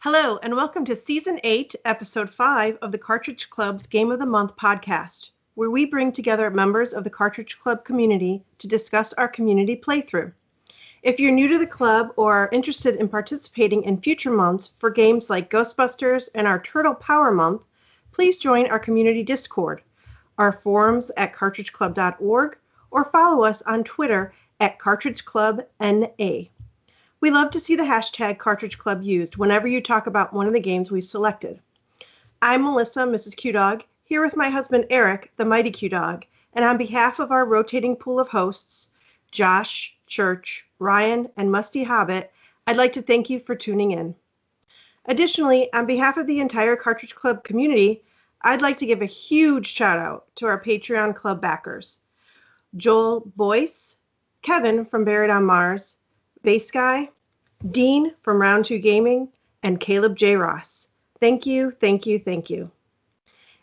Hello, and welcome to Season 8, Episode 5 of the Cartridge Club's Game of the Month podcast, where we bring together members of the Cartridge Club community to discuss our community playthrough. If you're new to the club or are interested in participating in future months for games like Ghostbusters and our Turtle Power Month, please join our community Discord, our forums at cartridgeclub.org, or follow us on Twitter at CartridgeClubNA. We love to see the hashtag Cartridge Club used whenever you talk about one of the games we selected. I'm Melissa, Mrs. QDawg, here with my husband Eric, the mighty QDawg, and on behalf of our rotating pool of hosts, Josh, Church, Ryan, and Musty Hobbit, I'd like to thank you for tuning in. Additionally, on behalf of the entire Cartridge Club community, I'd like to give a huge shout out to our Patreon Club backers. Joel Boyce, Kevin from Buried on Mars, Bass Guy, Dean from Round 2 Gaming, and Caleb J. Ross. Thank you, thank you, thank you.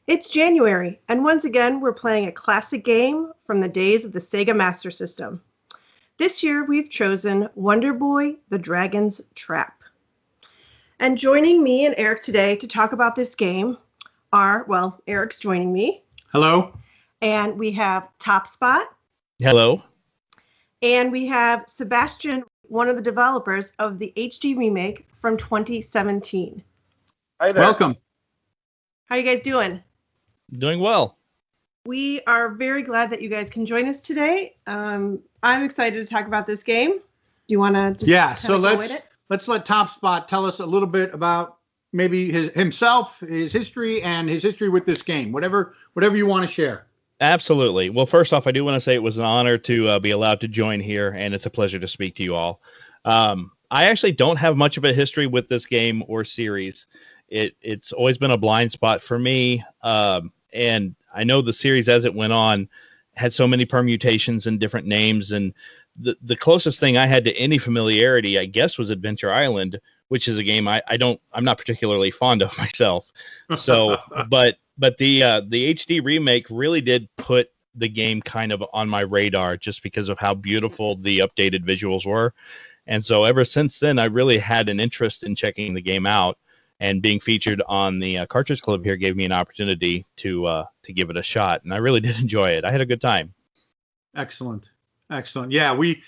It's January, and once again, we're playing a classic game from the days of the Sega Master System. This year, we've chosen Wonder Boy: The Dragon's Trap. And joining me and Eric today to talk about this game are, well, Eric's joining me. Hello. And we have TopSpot. Hello. And we have Sebastien, one of the developers of the HD remake from 2017. Hi there. Welcome. How are you guys doing? Doing well. We are very glad that you guys can join us today. I'm excited to talk about this game. Do you want to just let's let TopSpot tell us a little bit about maybe himself, his history, and his history with this game. Whatever you want to share. Absolutely. Well, first off, I do want to say it was an honor to be allowed to join here, and it's a pleasure to speak to you all. I actually don't have much of a history with this game or series. It's always been a blind spot for me, and I know the series as it went on had so many permutations and different names, and the closest thing I had to any familiarity, I guess, was Adventure Island, which is a game I'm not particularly fond of myself. So, but the HD remake really did put the game kind of on my radar just because of how beautiful the updated visuals were. And so ever since then, I really had an interest in checking the game out, and being featured on the Cartridge Club here gave me an opportunity to give it a shot. And I really did enjoy it. I had a good time. Excellent. Yeah, we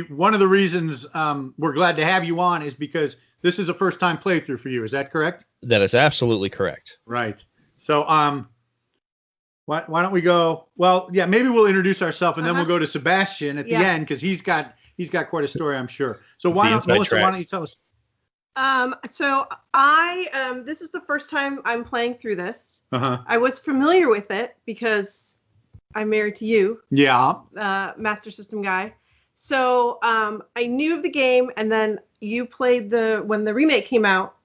one of the reasons we're glad to have you on is because this is a first time playthrough for you. Is that correct? That is absolutely correct. Right. So why don't we go? Well, yeah, maybe we'll introduce ourselves and then we'll go to Sebastien at the end because he's got quite a story, I'm sure. So Melissa, why don't you tell us? So I this is the first time I'm playing through this. Uh-huh. I was familiar with it because I'm married to you. Yeah. Master System guy. So I knew of the game, and then you played when the remake came out.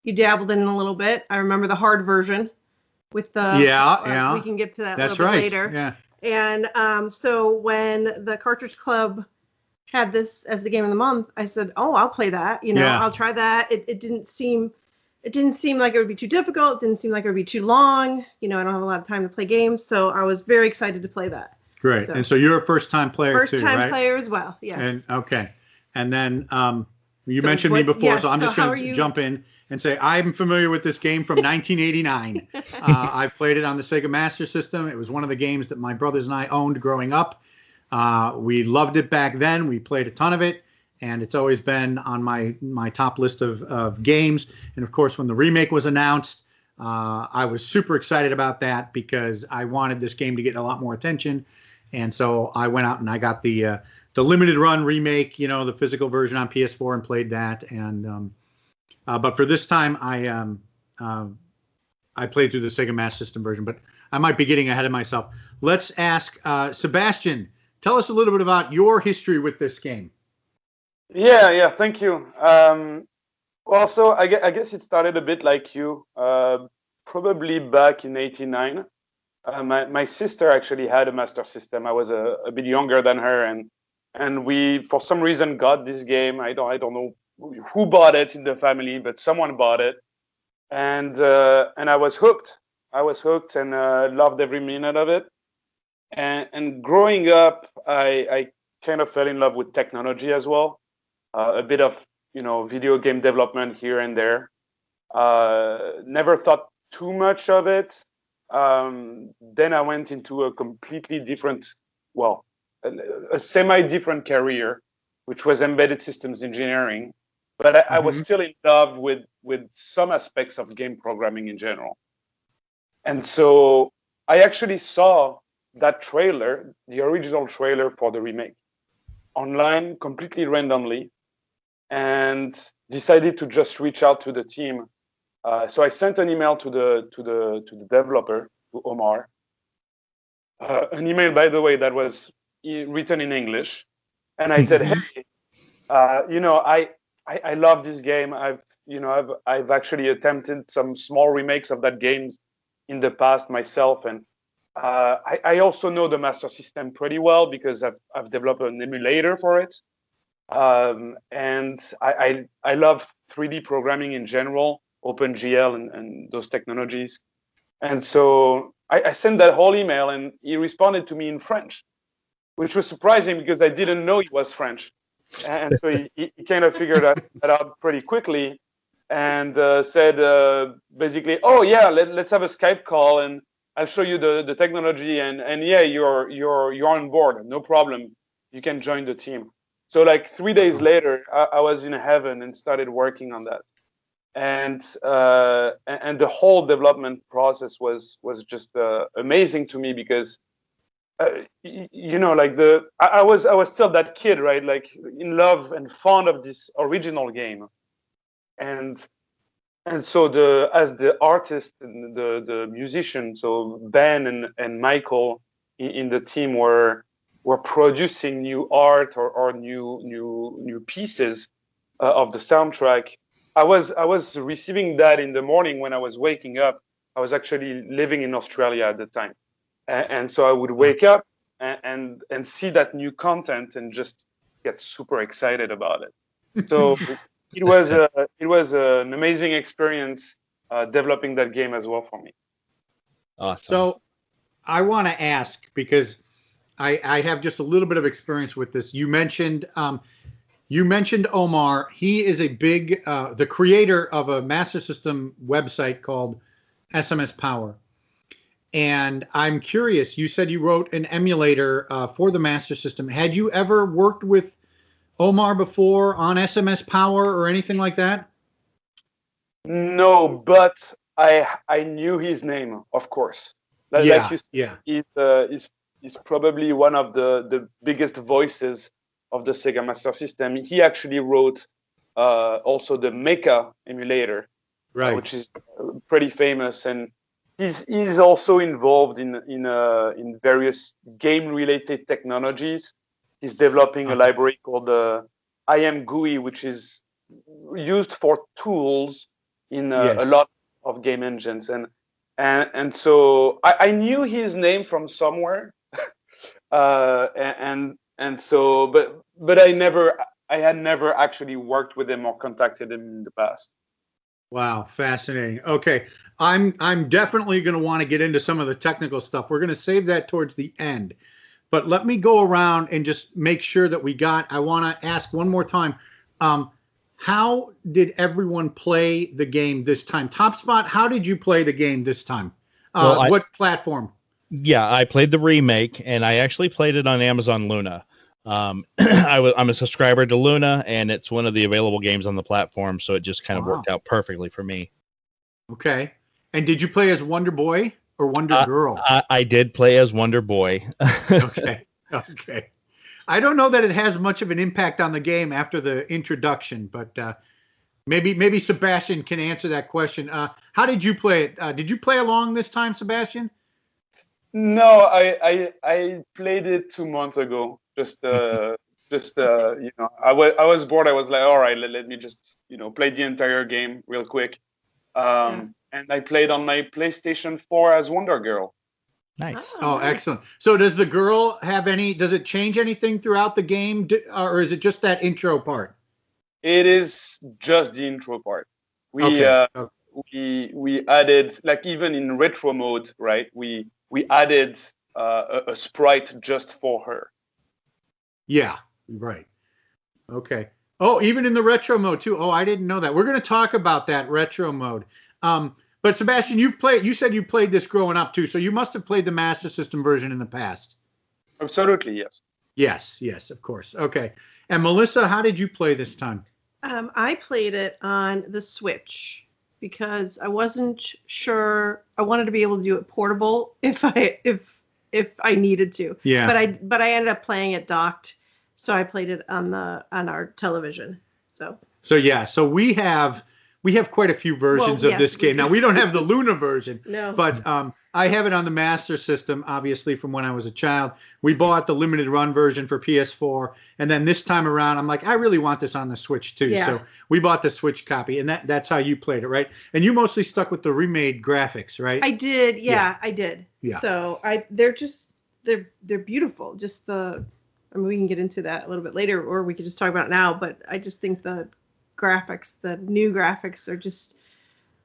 You dabbled in it a little bit. I remember the hard version with the we can get to that a little bit later. Yeah. And so when the Cartridge Club had this as the game of the month, I said, "Oh, I'll play that. I'll try that." It didn't seem like it would be too difficult. It didn't seem like it would be too long. I don't have a lot of time to play games, so I was very excited to play that. Great. And so you're a first-time player too, right? First-time player as well. Yes. And okay. And then you mentioned me before, so I'm just going to jump in and say I'm familiar with this game from 1989. I played it on the Sega Master System. It was one of the games that my brothers and I owned growing up. We loved it back then. We played a ton of it, and it's always been on my top list of games. And of course, when the remake was announced, I was super excited about that because I wanted this game to get a lot more attention. And so I went out and I got the limited run remake, the physical version on PS4, and played that. And but for this time, I played through the Sega Master System version. But I might be getting ahead of myself. Let's ask Sebastien. Tell us a little bit about your history with this game. Yeah, thank you. Well, so I guess it started a bit like you, probably back in '89. My sister actually had a Master System. I was a bit younger than her, and we, for some reason, got this game. I don't know who bought it in the family, but someone bought it, and I was hooked. And loved every minute of it. And growing up, I kind of fell in love with technology as well. A bit of video game development here and there. Never thought too much of it. Then I went into a completely different, a semi-different career, which was embedded systems engineering. But I was still in love with some aspects of game programming in general. And so I actually saw that trailer, the original trailer for the remake, online completely randomly, and decided to just reach out to the team. So I sent an email to the developer, to Omar. An email, by the way, that was written in English, and I said, "Hey, I love this game. I've actually attempted some small remakes of that game in the past myself, and I also know the Master System pretty well because I've developed an emulator for it, and I love 3D programming in general, OpenGL and those technologies, and so I sent that whole email, and he responded to me in French, which was surprising because I didn't know he was French. And so he kind of figured that out pretty quickly, and said basically, "Oh yeah, let's have a Skype call, and I'll show you the technology, and yeah, you're on board, no problem. You can join the team." So like 3 days later, I was in heaven and started working on that, and the whole development process was just amazing to me because. I was still that kid, right? Like in love and fond of this original game, and so as the artist and the musician, so Ben and Michael in the team were producing new art or new pieces of the soundtrack. I was receiving that in the morning when I was waking up. I was actually living in Australia at the time. And so I would wake up and see that new content and just get super excited about it. So it was an amazing experience developing that game as well for me. Awesome. So I want to ask, because I have just a little bit of experience with this. You mentioned Omar. He is a big the creator of a Master System website called SMS Power. And I'm curious, you said you wrote an emulator for the Master System. Had you ever worked with Omar before on SMS Power or anything like that? No, but I knew his name, of course. Like you said, he's probably one of the biggest voices of the Sega Master System. He actually wrote also the Mecha emulator, right, which is pretty famous, and he's also involved in various game-related technologies. He's developing a library called IMGUI, which is used for tools in a lot of game engines, and so I knew his name from somewhere, and so but I had never actually worked with him or contacted him in the past. Wow, fascinating. Okay, I'm definitely going to want to get into some of the technical stuff. We're going to save that towards the end. But let me go around and just make sure that I want to ask one more time. How did everyone play the game this time? TopSpot, how did you play the game this time? What platform? Yeah, I played the remake, and I actually played it on Amazon Luna. I'm a subscriber to Luna, and it's one of the available games on the platform, so it just kind of worked out perfectly for me. Okay. And did you play as Wonder Boy or Wonder Girl? I did play as Wonder Boy. Okay. I don't know that it has much of an impact on the game after the introduction, but maybe Sebastien can answer that question. How did you play it? Did you play along this time, Sebastien? No, I played it 2 months ago. Just I was bored. I was like, all right, let me just play the entire game real quick. And I played on my PlayStation 4 as Wonder Girl. Nice. Oh, excellent. So does the girl does it change anything throughout the game, or is it just that intro part? It is just the intro part. We added, like, even in retro mode, right? We added a sprite just for her. Yeah, right. Okay. Oh, even in the retro mode too. Oh, I didn't know that. We're going to talk about that retro mode. But Sebastien, you said you played this growing up too, so you must have played the Master System version in the past. Absolutely, yes. Yes, of course. Okay. And Melissa, how did you play this time? I played it on the Switch because I wasn't sure. I wanted to be able to do it portable if I needed to. Yeah. But I ended up playing it docked, so I played it on our television. So we have quite a few versions of this game. Now we don't have the Luna version. No. But I have it on the Master System, obviously, from when I was a child. We bought the limited run version for PS4, and then this time around, I'm like, I really want this on the Switch too. Yeah. So we bought the Switch copy, and that's how you played it, right? And you mostly stuck with the remade graphics, right? I did, yeah. I did. Yeah. So they're beautiful. We can get into that a little bit later, or we could just talk about it now. But I just think the new graphics are just.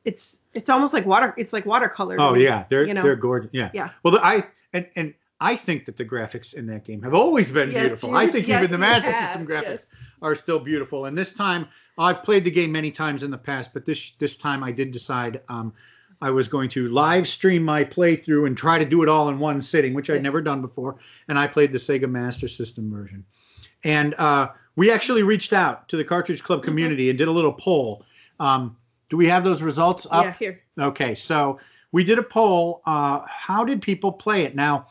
It's almost like water. It's like watercolor. Oh yeah, they're gorgeous. Yeah. Yeah. Well, I think that the graphics in that game have always been beautiful. I think even the Master System graphics are still beautiful. And this time, I've played the game many times in the past, but this time I did decide I was going to live stream my playthrough and try to do it all in one sitting, which I'd never done before. And I played the Sega Master System version. And we actually reached out to the Cartridge Club community and did a little poll. Do we have those results up? Yeah, here. Okay, so we did a poll. How did people play it? Now,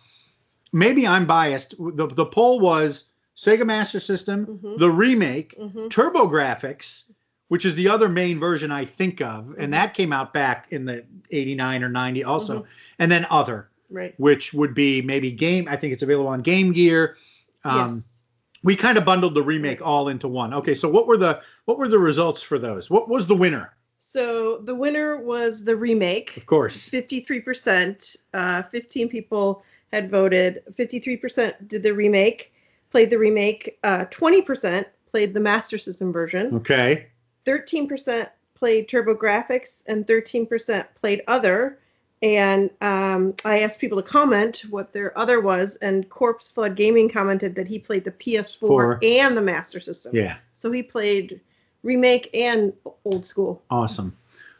maybe I'm biased. The poll was Sega Master System, the remake, TurboGrafx, which is the other main version I think of, and that came out back in the 89 or 90 also, and then other, right, which would be maybe game. I think it's available on Game Gear. Yes. We kind of bundled the remake all into one. Okay, so what were the results for those? What was the winner? So the winner was the remake. Of course. 53%. 15 people had voted. 53% did the remake, played the remake. 20% played the Master System version. Okay. 13% played TurboGrafx, and 13% played other. And I asked people to comment what their other was, and Corpse Flood Gaming commented that he played the PS4 and the Master System. Yeah. So he played remake and old school. Awesome.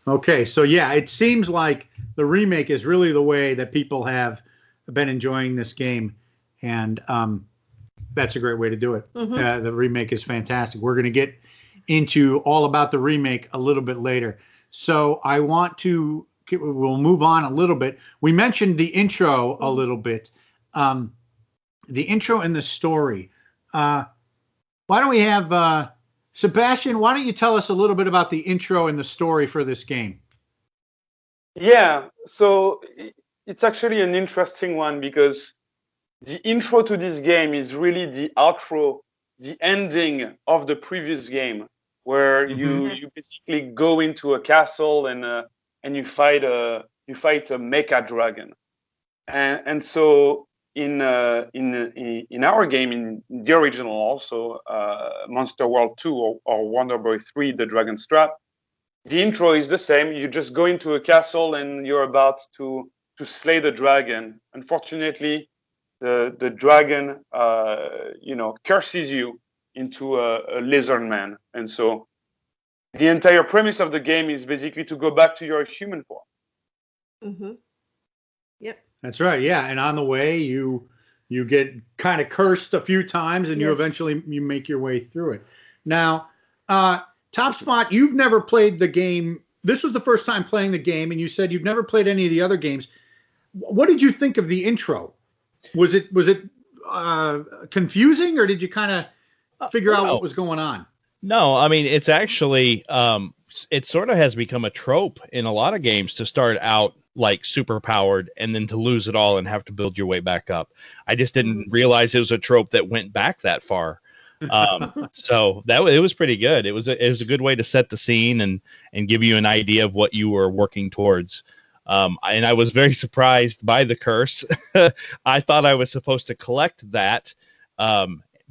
Okay, so yeah, it seems like the remake is really the way that people have been enjoying this game, and that's a great way to do it. The remake is fantastic. We're going to get into all about the remake a little bit later. So we'll move on a little bit. We mentioned the intro a little bit. The intro and the story. Why don't we have Sebastien, why don't you tell us a little bit about the intro and the story for this game? Yeah, so it's actually an interesting one because the intro to this game is really the outro, the ending of the previous game, where you basically go into a castle and you fight a mecha dragon, and so in our game, in the original also, Monster World 2 or Wonder Boy 3, The Dragon's Trap, the intro is the same. You just go into a castle and you're about to slay the dragon. Unfortunately, the dragon curses you into a lizard man, and so the entire premise of the game is basically to go back to your human form. Yep. That's right. Yeah, and on the way you get kind of cursed a few times, and you eventually make your way through it. Now, TopSpot, you've never played the game. This was the first time playing the game, and you said you've never played any of the other games. What did you think of the intro? Was it confusing, or did you kind of figure out what was going on? No, I mean, it's actually it sort of has become a trope in a lot of games to start out like super powered and then to lose it all and have to build your way back up. I just didn't realize it was a trope that went back that far. So it was pretty good. It was a good way to set the scene and give you an idea of what you were working towards. And I was very surprised by the curse. I thought I was supposed to collect that.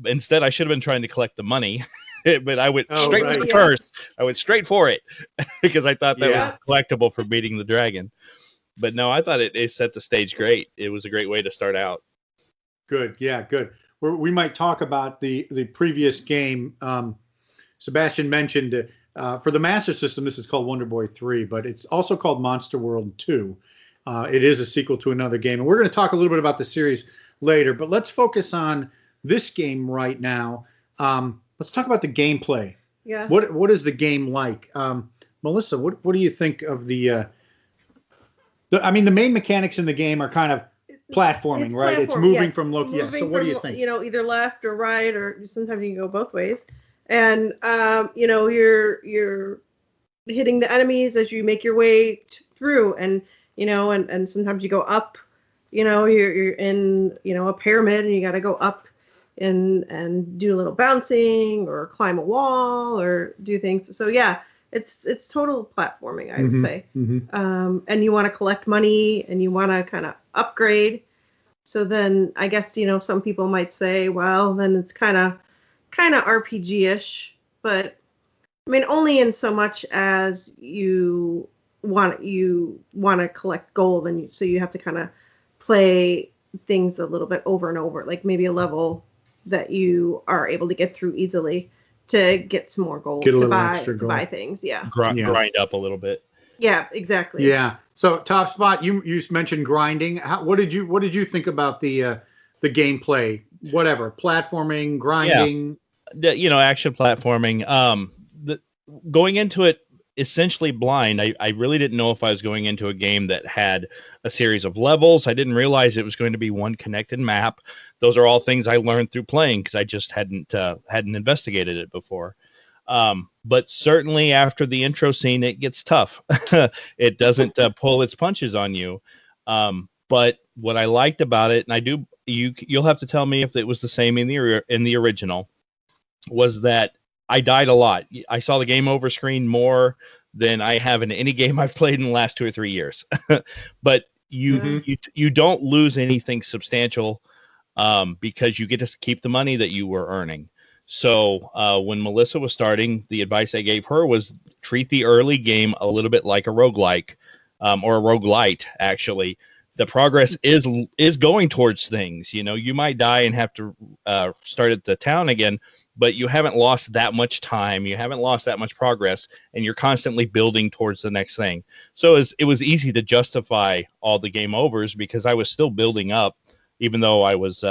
Instead, I should have been trying to collect the money. But I went straight for the curse. I went straight for it because I thought that was collectible for beating the dragon. But no, I thought it set the stage great. It was a great way to start out. Good. Yeah, good. We might talk about the previous game Sebastien mentioned for the Master System, this is called Wonder Boy 3, but it's also called Monster World 2. It is a sequel to another game, and we're going to talk a little bit about the series later. But let's focus on this game right now. Let's talk about the gameplay. Yeah. What is the game like? Melissa, what do you think of the main mechanics in the game are kind of platforming, right? It's moving from location. So what do you think? Either left or right, or sometimes you can go both ways. And you're hitting the enemies as you make your way through, and and sometimes you go up. You're in a pyramid, and you got to go up and do a little bouncing or climb a wall or do things. So yeah, it's total platforming, I would say. Mm-hmm. And you want to collect money and you want to kind of upgrade. So then I guess, some people might say, well, then it's kind of RPG-ish, but I mean, only in so much as you want to collect gold, and so you have to kind of play things a little bit over and over, like maybe a level that you are able to get through easily to get some more gold to buy things. Yeah. Grind up a little bit. Yeah, exactly. Yeah. So TopSpot, you mentioned grinding. What did you think about the gameplay? Whatever, platforming, grinding. Yeah. Action platforming. Going into it essentially blind, I really didn't know if I was going into a game that had a series of levels. I didn't realize it was going to be one connected map. Those are all things I learned through playing because I just hadn't investigated it before. But certainly after the intro scene, it gets tough. It doesn't pull its punches on you. But what I liked about it, and you'll have to tell me if it was the same in the original, was that I died a lot. I saw the game over screen more than I have in any game I've played in the last 2 or 3 years. But you don't lose anything substantial because you get to keep the money that you were earning. So when Melissa was starting, the advice I gave her was treat the early game a little bit like a roguelike or a roguelite, actually. The progress is going towards things. You might die and have to start at the town again, but you haven't lost that much time. You haven't lost that much progress, and you're constantly building towards the next thing. So it was easy to justify all the game overs because I was still building up, even though I was,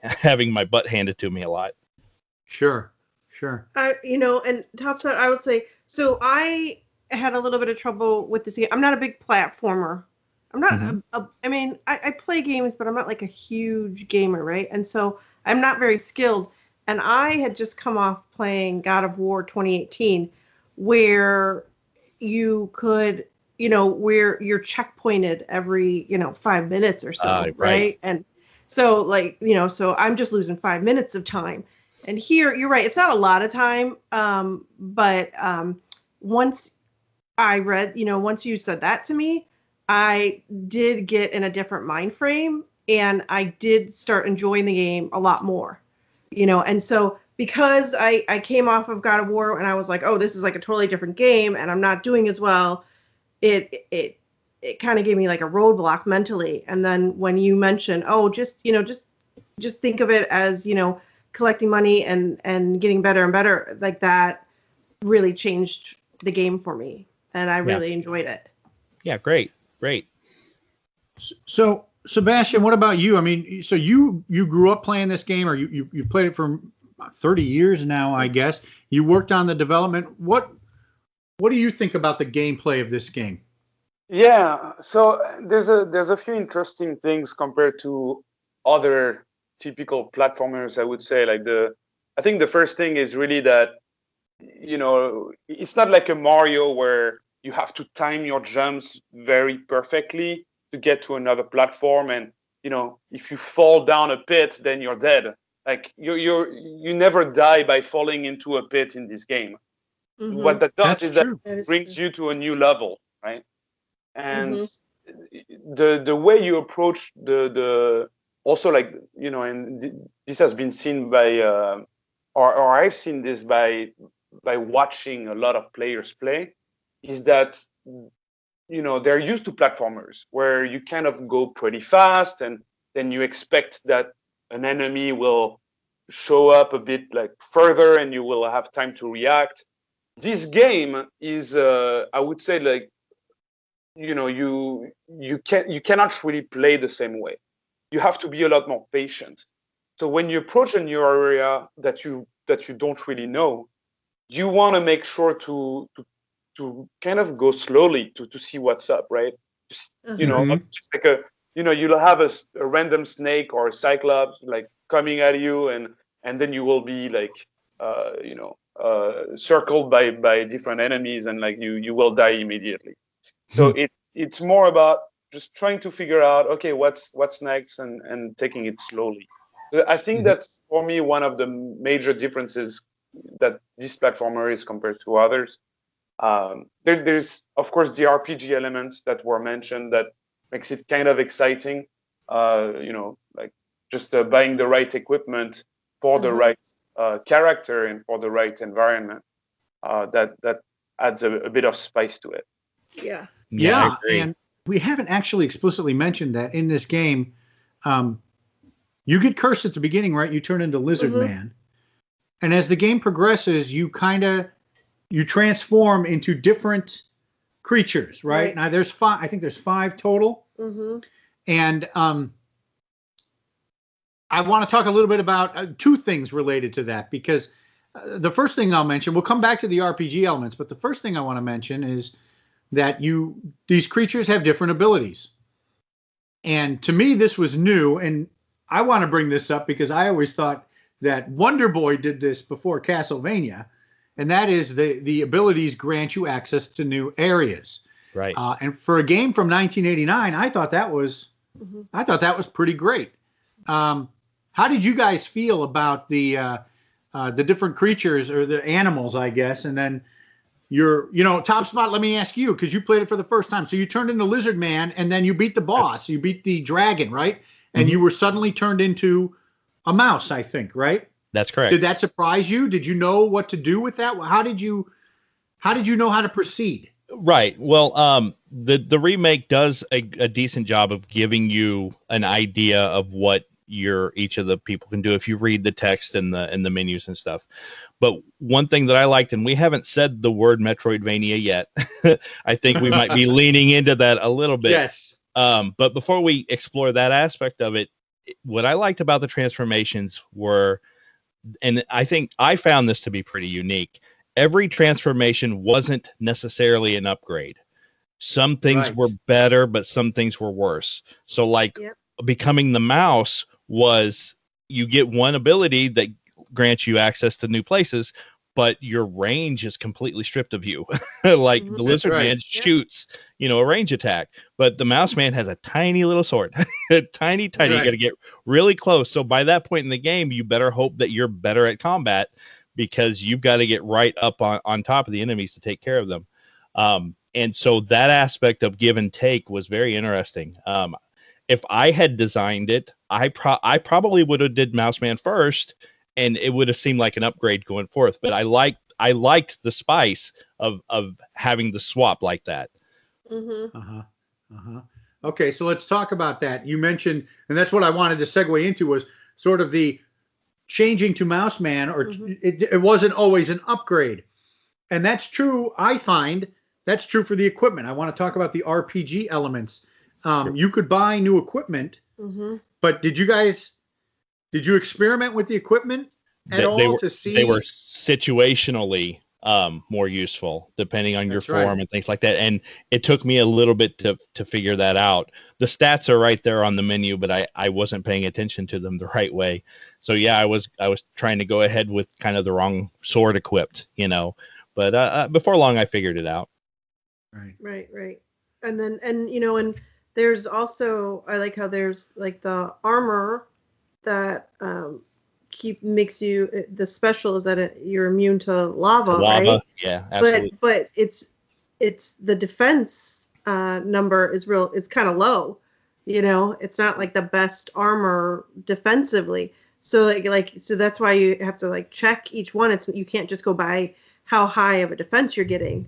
having my butt handed to me a lot. Sure. And TopSpot, I would say, so I had a little bit of trouble with this game. I'm not a big platformer. I'm not, I play games, but I'm not like a huge gamer, right? And so I'm not very skilled. And I had just come off playing God of War 2018, where you could, where you're checkpointed every, 5 minutes or so, right? And so so I'm just losing 5 minutes of time. And here, you're right, it's not a lot of time, but once I read, once you said that to me, I did get in a different mind frame, and I did start enjoying the game a lot more. And so because I came off of God of War and I was like, oh, this is like a totally different game and I'm not doing as well, it kind of gave me like a roadblock mentally. And then when you mentioned, oh, just think of it as, collecting money and getting better and better, like that really changed the game for me. And I really enjoyed it. Yeah, great. So Sebastien, what about you? I mean, so you grew up playing this game, or you played it for 30 years now, I guess. You worked on the development. What do you think about the gameplay of this game? Yeah, so there's a few interesting things compared to other typical platformers, I would say. I think the first thing is really that, it's not like a Mario where you have to time your jumps very perfectly to get to another platform, and if you fall down a pit, then you're dead. Like you never die by falling into a pit in this game. Mm-hmm. What that does is that it brings you to a new level, right? And the way you approach the also, like, and this has been seen by or I've seen this by watching a lot of players play, is that they're used to platformers where you kind of go pretty fast, and then you expect that an enemy will show up a bit like further, and you will have time to react. This game is, I would say, like, you cannot really play the same way. You have to be a lot more patient. So when you approach a new area that you don't really know, you want to make sure to kind of go slowly to see what's up, right? Just, just like you'll have a random snake or a cyclops like coming at you, and then you will be like, circled by different enemies, and like you will die immediately. So it's more about just trying to figure out, okay, what's next, and taking it slowly. I think that's, for me, one of the major differences that this platformer is compared to others. There's, of course, the RPG elements that were mentioned that makes it kind of exciting. Like just buying the right equipment for the right character and for the right environment. That adds a bit of spice to it. Yeah, and we haven't actually explicitly mentioned that in this game, you get cursed at the beginning, right? You turn into Lizard Man. And as the game progresses, you transform into different creatures, right? Now there's 5, I think there's 5 total. And I want to talk a little bit about 2 things related to that, because the first thing I'll mention, we'll come back to the RPG elements, but the first thing I want to mention is that these creatures have different abilities. And to me, this was new, and I want to bring this up because I always thought that Wonder Boy did this before Castlevania, and that is the abilities grant you access to new areas. Right. And for a game from 1989, I thought that was pretty great. How did you guys feel about the different creatures, or the animals, I guess? And then TopSpot, let me ask you, because you played it for the first time. So you turned into Lizard Man, and then you beat the boss. You beat the dragon, right? And you were suddenly turned into a mouse, I think, right? That's correct. Did that surprise you? Did you know what to do with that? How did you know how to proceed? Right. Well, the remake does a decent job of giving you an idea of what each of the people can do if you read the text and the menus and stuff. But one thing that I liked, and we haven't said the word Metroidvania yet. I think we might be leaning into that a little bit. Yes. But before we explore that aspect of it, what I liked about the transformations were, and I think I found this to be pretty unique, every transformation wasn't necessarily an upgrade. Some things were better, but some things were worse. So like becoming the mouse was, you get one ability that grants you access to new places, but your range is completely stripped of you. Like the Lizard Man shoots, a range attack, but the Mouse Man has a tiny little sword. tiny. You got to get really close. So by that point in the game, you better hope that you're better at combat, because you've got to get right up on top of the enemies to take care of them. And so that aspect of give and take was very interesting. If I had designed it, I probably would have did Mouse Man first, and it would have seemed like an upgrade going forth. But I liked the spice of having the swap like that. Okay, so let's talk about that. You mentioned, and that's what I wanted to segue into, was sort of the changing to Mouse Man, or it wasn't always an upgrade. And that's true, I find. That's true for the equipment. I want to talk about the RPG elements. You could buy new equipment, but did you experiment with the equipment at all to see? They were situationally more useful depending on your form and things like that. And it took me a little bit to figure that out. The stats are right there on the menu, but I wasn't paying attention to them the right way. So yeah, I was trying to go ahead with kind of the wrong sword equipped, but before long I figured it out. Right. And then, and there's also, I like how there's like the armor that makes you, the special is that you're immune to lava, right? Yeah, absolutely. But it's the defense number is kind of low, it's not like the best armor defensively. So so that's why you have to like check each one. You can't just go by how high of a defense you're getting,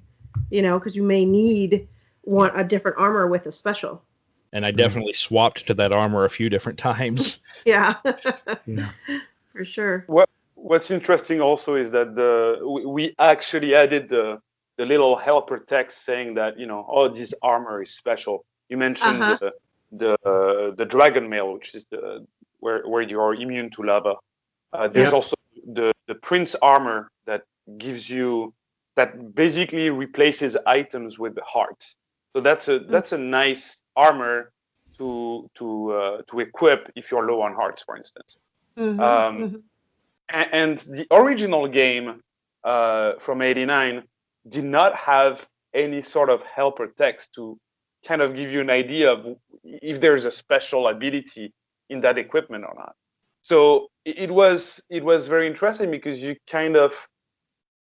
because you may need a different armor with a special. And I definitely swapped to that armor a few different times. Yeah. for sure. What's interesting also is that we actually added the little helper text saying that, oh, this armor is special. You mentioned the dragon mail, which is where you are immune to lava. There's also the prince armor that basically replaces items with hearts. So that's a nice armor to equip if you're low on hearts, for instance. And the original game from '89 did not have any sort of helper text to kind of give you an idea of if there's a special ability in that equipment or not. So it was very interesting because you kind of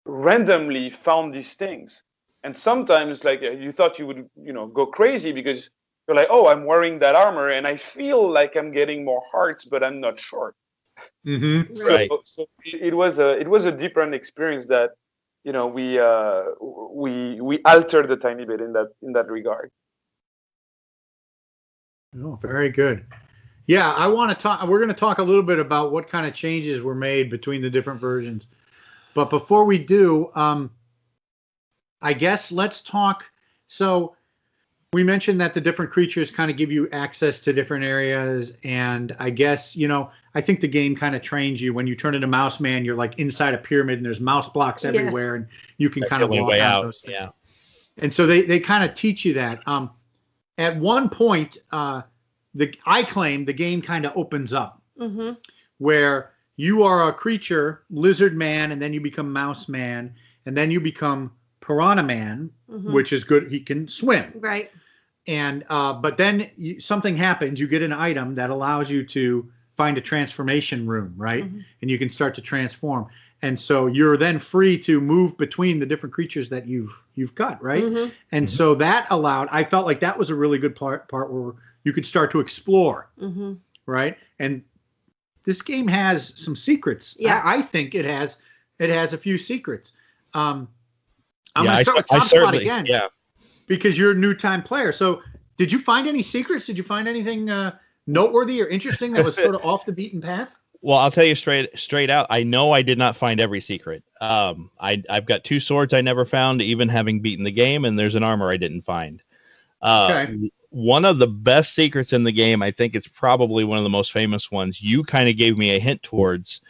randomly found these things, and sometimes like you thought you would go crazy because you're like, oh, I'm wearing that armor and I feel like I'm getting more hearts, but I'm not sure. Right. So it was a different experience that we altered a tiny bit in that regard. Oh, very good. Yeah, I want to talk. We're going to talk a little bit about what kind of changes were made between the different versions. But before we do, I guess let's talk. So we mentioned that the different creatures kind of give you access to different areas. And I guess, I think the game kind of trains you. When you turn into Mouse Man, you're like inside a pyramid and there's mouse blocks everywhere. And you can kind of walk out those things. Yeah. And so they kind of teach you that. At one point, I claim the game kind of opens up where you are a creature, Lizard Man, and then you become Mouse Man, and then you become Piranha Man, which is good. He can swim. Right. And but then something happens. You get an item that allows you to find a transformation room, right? And you can start to transform. And so you're then free to move between the different creatures that you've got, right? And so that allowed. I felt like that was a really good part where you could start to explore, right? And this game has some secrets. Yeah, I think it has a few secrets. I'm going to start with TopSpot again. Yeah, because you're a new time player. So did you find any secrets? Did you find anything noteworthy or interesting that was sort of off the beaten path? Well, I'll tell you straight out. I know I did not find every secret. I've got 2 swords I never found, even having beaten the game, and there's an armor I didn't find. Okay. One of the best secrets in the game, I think it's probably one of the most famous ones, you kind of gave me a hint towards,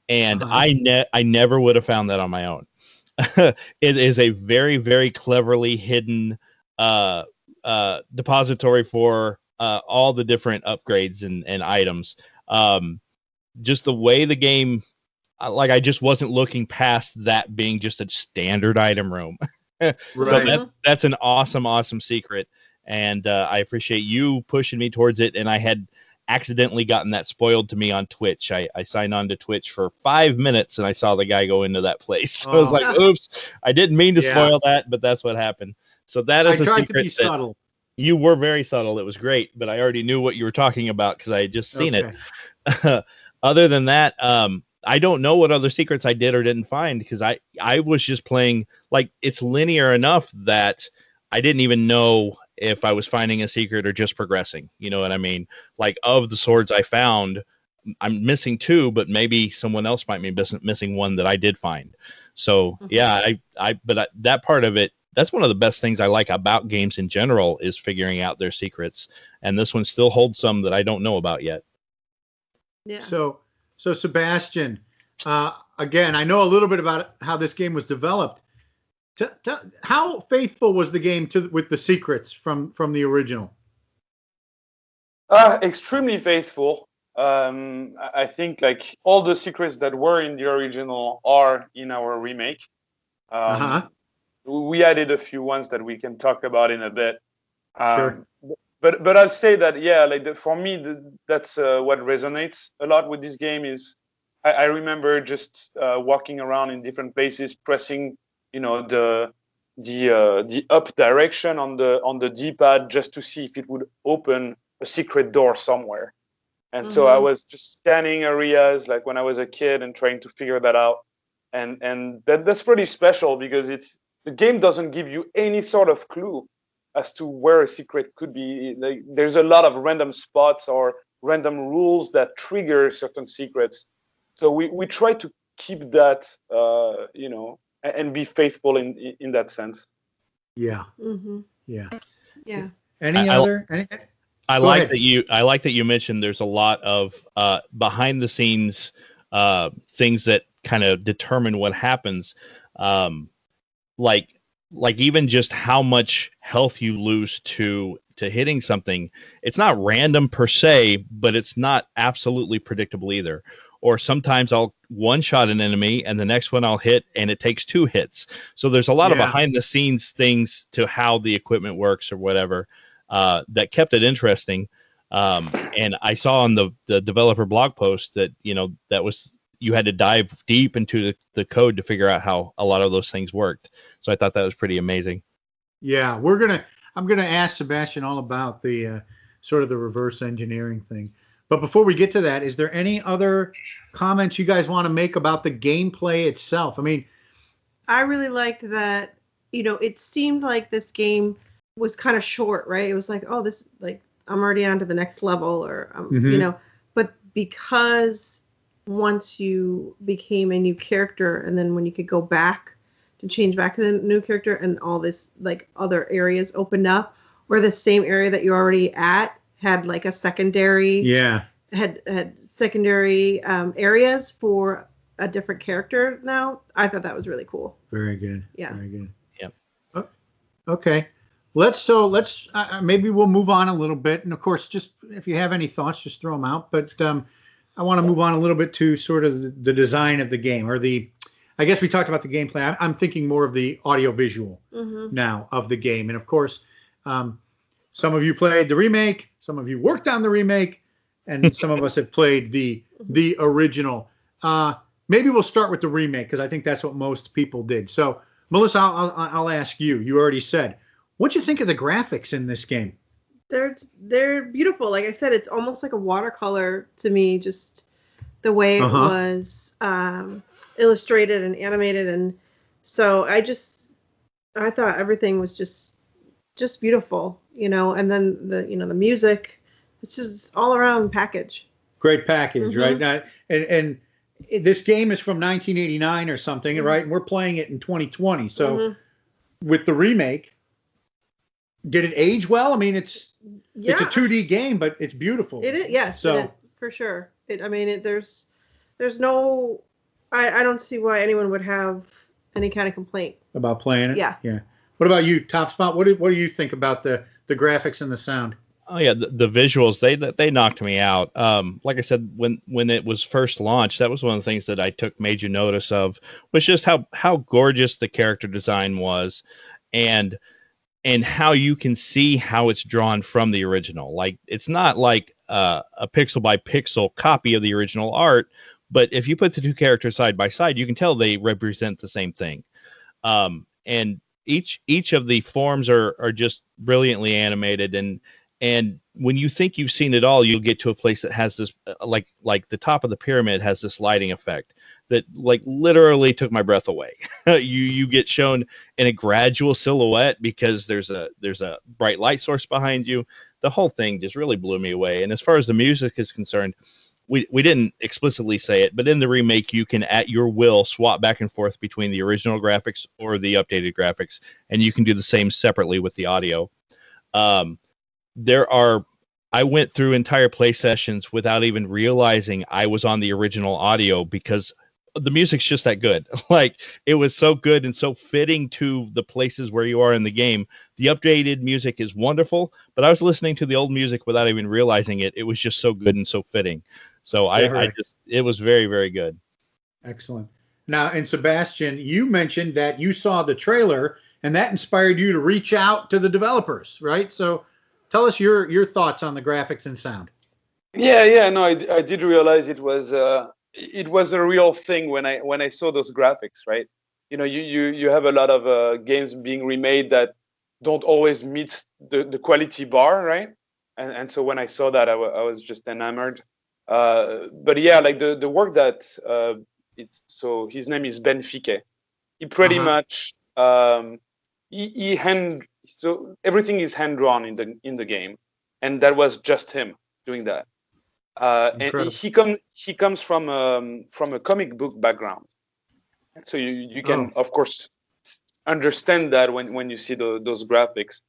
and I never would have found that on my own. It is a very, very cleverly hidden depository for all the different upgrades and items. Just the way the game, I just wasn't looking past that being just a standard item room. Right. So that's an awesome secret. And I appreciate you pushing me towards it. And I had accidentally gotten that spoiled to me on Twitch. I signed on to Twitch for 5 minutes and I saw the guy go into that place. So I was like, oops, I didn't mean to spoil that, but that's what happened. So that is a secret. I tried to be subtle. You were very subtle. It was great, but I already knew what you were talking about because I had just seen it. Other than that, I don't know what other secrets I did or didn't find because I was just playing, like, it's linear enough that I didn't even know if I was finding a secret or just progressing. You know what I mean? Like, of the swords I found, I'm missing 2, but maybe someone else might be missing 1 that I did find. So yeah, but that part of it, that's one of the best things I like about games in general is figuring out their secrets. And this one still holds some that I don't know about yet. Yeah. So Sebastien, again, I know a little bit about how this game was developed. How faithful was the game with the secrets from the original? Extremely faithful. I think like all the secrets that were in the original are in our remake. We added a few ones that we can talk about in a bit. Sure. But I'll say that, yeah, like for me, that's what resonates a lot with this game is I remember just walking around in different places, pressing, the up direction on the D-pad just to see if it would open a secret door somewhere. And so I was just scanning areas like when I was a kid and trying to figure that out. And that's pretty special because the game doesn't give you any sort of clue as to where a secret could be. Like, there's a lot of random spots or random rules that trigger certain secrets. So we try to keep that, you know, and be faithful in that sense. Yeah. Mm-hmm. Yeah. Yeah. I like that you mentioned there's a lot of behind the scenes things that kind of determine what happens. Like even just how much health you lose to hitting something. It's not random per se, but it's not absolutely predictable either. Or sometimes I'll one shot an enemy and the next one I'll hit and it takes 2 hits. So there's a lot of behind the scenes things to how the equipment works or whatever that kept it interesting. And I saw on the developer blog post that, you know, that was, you had to dive deep into the code to figure out how a lot of those things worked. So I thought that was pretty amazing. Yeah, I'm gonna ask Sebastien all about the sort of the reverse engineering thing. But before we get to that, is there any other comments you guys want to make about the gameplay itself? I mean, I really liked that, you know, it seemed like this game was kind of short, right? It was like, oh, this, like, I'm already on to the next level, or, you know, but because once you became a new character and then when you could go back to change back to the new character and all this, like, other areas opened up, or the same area that you're already at had like a secondary, had secondary areas for a different character now. I thought that was really cool. Very good. Yeah. Very good. Yep. Oh, okay. Let's maybe we'll move on a little bit. And of course, just if you have any thoughts, just throw them out. But I want to move on a little bit to sort of the design of the game, or I guess we talked about the gameplay. I'm thinking more of the audio-visual now of the game. And of course, some of you played the remake, some of you worked on the remake, and some of us have played the original. Maybe we'll start with the remake because I think that's what most people did. So, Melissa, I'll ask you. You already said, what'd you think of the graphics in this game? They're beautiful. Like I said, it's almost like a watercolor to me, just the way it was illustrated and animated. And so I thought everything was just beautiful, you know. And then the music, it's just all around package. Great package, right? Now, and this game is from 1989 or something, right? And we're playing it in 2020. So with the remake, did it age well? I mean, it's a 2D game, but it's beautiful. It is, yes, so, it is, for sure. There's no, I don't see why anyone would have any kind of complaint about playing it. Yeah. What about you, TopSpot? What do you think about the graphics and the sound? Oh yeah, the visuals they knocked me out. Like I said, when it was first launched, that was one of the things that I took major notice of, was just how gorgeous the character design was, and how you can see how it's drawn from the original. Like, it's not like a pixel by pixel copy of the original art, but if you put the two characters side by side, you can tell they represent the same thing. And each of the forms are just brilliantly animated, and when you think you've seen it all, you'll get to a place that has this, like the top of the pyramid has this lighting effect that, like, literally took my breath away. You get shown in a gradual silhouette because there's a bright light source behind you. The whole thing just really blew me away. And as far as the music is concerned, we didn't explicitly say it, but in the remake, you can at your will swap back and forth between the original graphics or the updated graphics, and you can do the same separately with the audio. I went through entire play sessions without even realizing I was on the original audio because the music's just that good. Like, it was so good and so fitting to the places where you are in the game. The updated music is wonderful, but I was listening to the old music without even realizing it. It was just so good and so fitting. So it was very, very good. Excellent. Now, and Sebastien, you mentioned that you saw the trailer and that inspired you to reach out to the developers, right? So tell us your thoughts on the graphics and sound. Yeah, no, I did realize it was a real thing when I saw those graphics, right? You know, you have a lot of games being remade that don't always meet the quality bar, right? And so when I saw that, I was just enamored. But yeah, like the work that so his name is Ben Fique. He pretty much so everything is hand drawn in the game, and that was just him doing that. And he comes from a comic book background, so you can of course understand that when you see those graphics.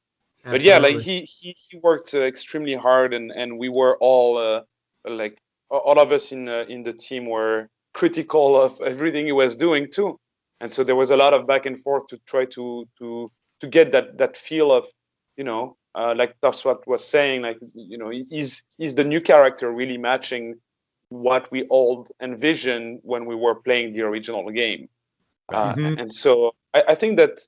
Absolutely. But yeah, like he worked extremely hard, and we were all like all of us in the team were critical of everything he was doing too, and so there was a lot of back and forth to try to get that feel of, like TopSpot was saying, like, is the new character really matching what we all envisioned when we were playing the original game? And so I think that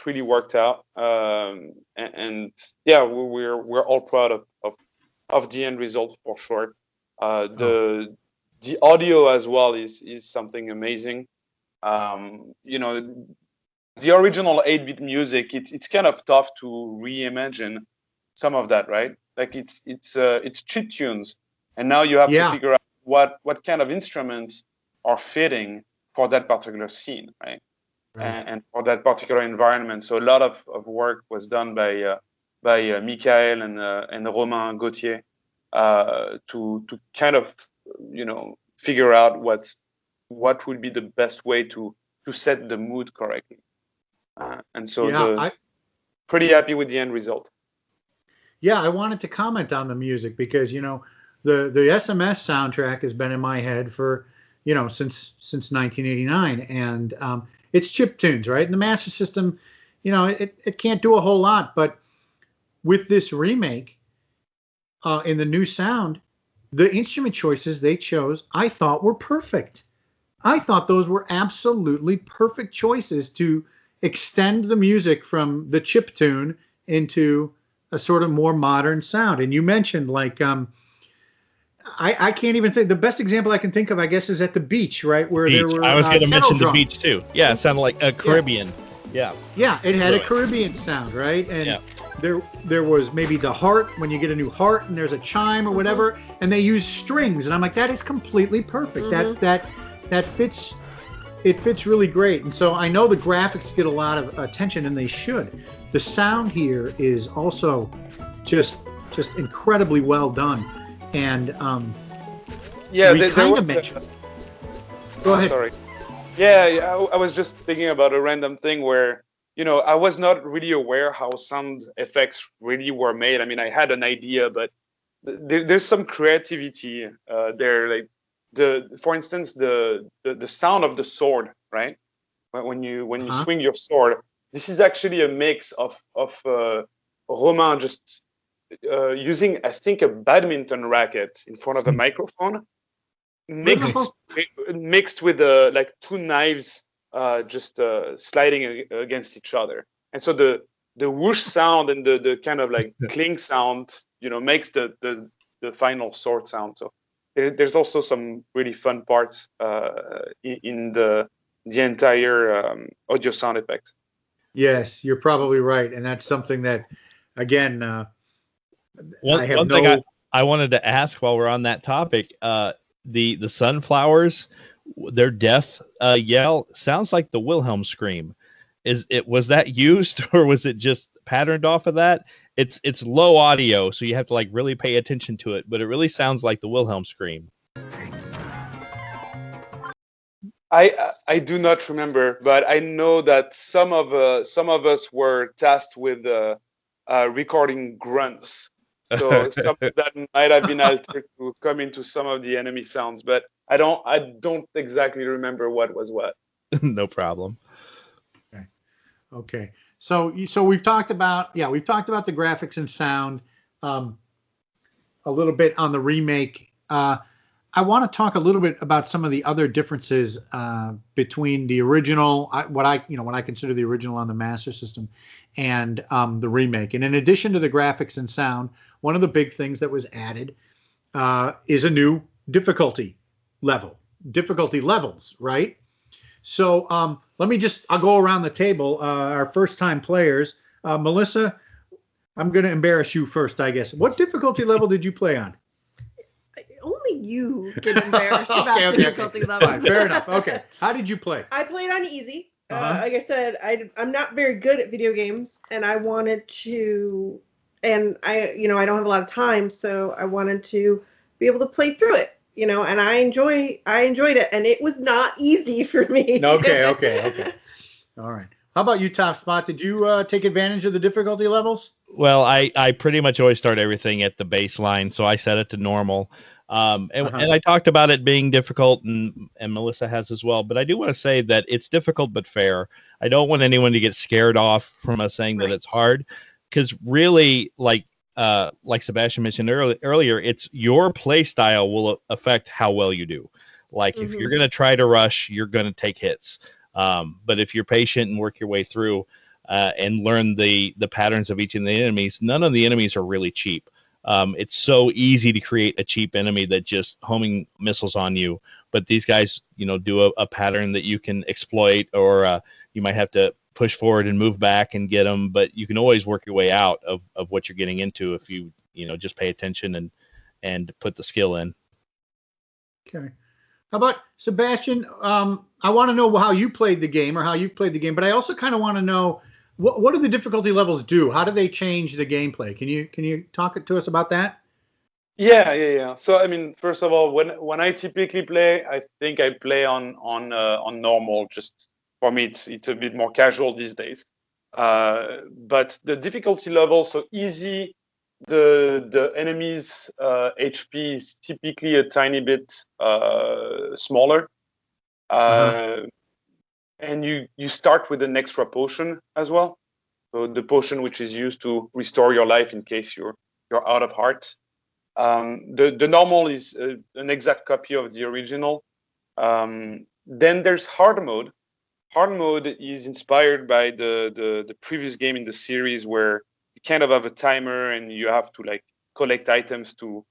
really worked out, and yeah, we're all proud of the end result for sure. The audio as well is something amazing. The original 8-bit music, it's kind of tough to reimagine some of that, right? Like it's chip tunes, and now you have to figure out what kind of instruments are fitting for that particular scene, right? And for that particular environment. So a lot of work was done by Michael and Romain Gauthier to kind of figure out what would be the best way to set the mood correctly. And so pretty happy with the end result. Yeah, I wanted to comment on the music because the SMS soundtrack has been in my head for since 1989, and it's chip tunes, right? And the Master System, it can't do a whole lot, but with this remake, in the new sound, the instrument choices they chose, I thought were perfect. I thought those were absolutely perfect choices to extend the music from the chip tune into a sort of more modern sound. And you mentioned like, I can't even think. The best example I can think of, I guess, is at the beach, right? Where there were I was going to mention the beach too. Yeah, it sounded like a Caribbean. Yeah. Yeah, it had a Caribbean sound, right? And there was maybe the heart when you get a new heart, and there's a chime or whatever, and they use strings, and I'm like, that is completely perfect. That fits. It fits really great. And so I know the graphics get a lot of attention, and they should. The sound here is also just incredibly well done. And we kind of mentioned. Go ahead. Sorry. Yeah, I was just thinking about a random thing where I was not really aware how sound effects really were made. I mean, I had an idea, but there's some creativity there. Like for instance, the sound of the sword, right? When you swing your sword, this is actually a mix of Romain just using, I think, a badminton racket in front of a microphone, mixed with like two knives just sliding against each other. And so the whoosh sound and the kind of like cling sound, makes the final sword sound. So there's also some really fun parts in the entire audio sound effects. Yes, you're probably right, and that's something that, again, one thing I wanted to ask while we're on that topic, the sunflowers, their death yell sounds like the Wilhelm scream. Was that used, or was it just patterned off of that? It's low audio, so you have to like really pay attention to it, but it really sounds like the Wilhelm scream. I do not remember, but I know that some of us were tasked with recording grunts. So some of that might have been altered to come into some of the enemy sounds, but I don't exactly remember what was what. No problem. Okay. So we've talked about the graphics and sound, a little bit on the remake. I want to talk a little bit about some of the other differences between the original, what I consider the original on the Master System, and the remake. And in addition to the graphics and sound, one of the big things that was added is a new difficulty levels, right? So I'll go around the table. Our first-time players, Melissa, I'm going to embarrass you first, I guess. What difficulty level did you play on? Only you get embarrassed about difficulty levels. Fine, fair enough. Okay. How did you play? I played on easy. Like I said, I'm not very good at video games, and I wanted to, and I don't have a lot of time, so I wanted to be able to play through it. And I enjoyed it, and it was not easy for me. Okay. All right. How about you, TopSpot? Did you take advantage of the difficulty levels? Well, I pretty much always start everything at the baseline, so I set it to normal. And I talked about it being difficult, and Melissa has as well. But I do want to say that it's difficult but fair. I don't want anyone to get scared off from us saying that it's hard, because really, like Sebastien mentioned earlier, it's your play style will affect how well you do. Like if you're going to try to rush, you're going to take hits. But if you're patient and work your way through and learn the patterns of each of the enemies, none of the enemies are really cheap. It's so easy to create a cheap enemy that just homing missiles on you. But these guys, do a pattern that you can exploit, or you might have to push forward and move back and get them. But you can always work your way out of what you're getting into if you just pay attention and put the skill in. Okay. How about Sebastien? I want to know how you played the game, or how you've played the game, but I also kind of want to know what do the difficulty levels do? How do they change the gameplay? Can you talk to us about that? Yeah. So I mean, first of all, when I typically play, I think I play on normal. Just for me, it's a bit more casual these days. But the difficulty level, so easy. The enemy's HP is typically a tiny bit smaller, and you start with an extra potion as well. So the potion which is used to restore your life in case you're out of hearts. The normal is an exact copy of the original. Then there's hard mode. Hard mode is inspired by the previous game in the series, where you kind of have a timer and you have to like collect items to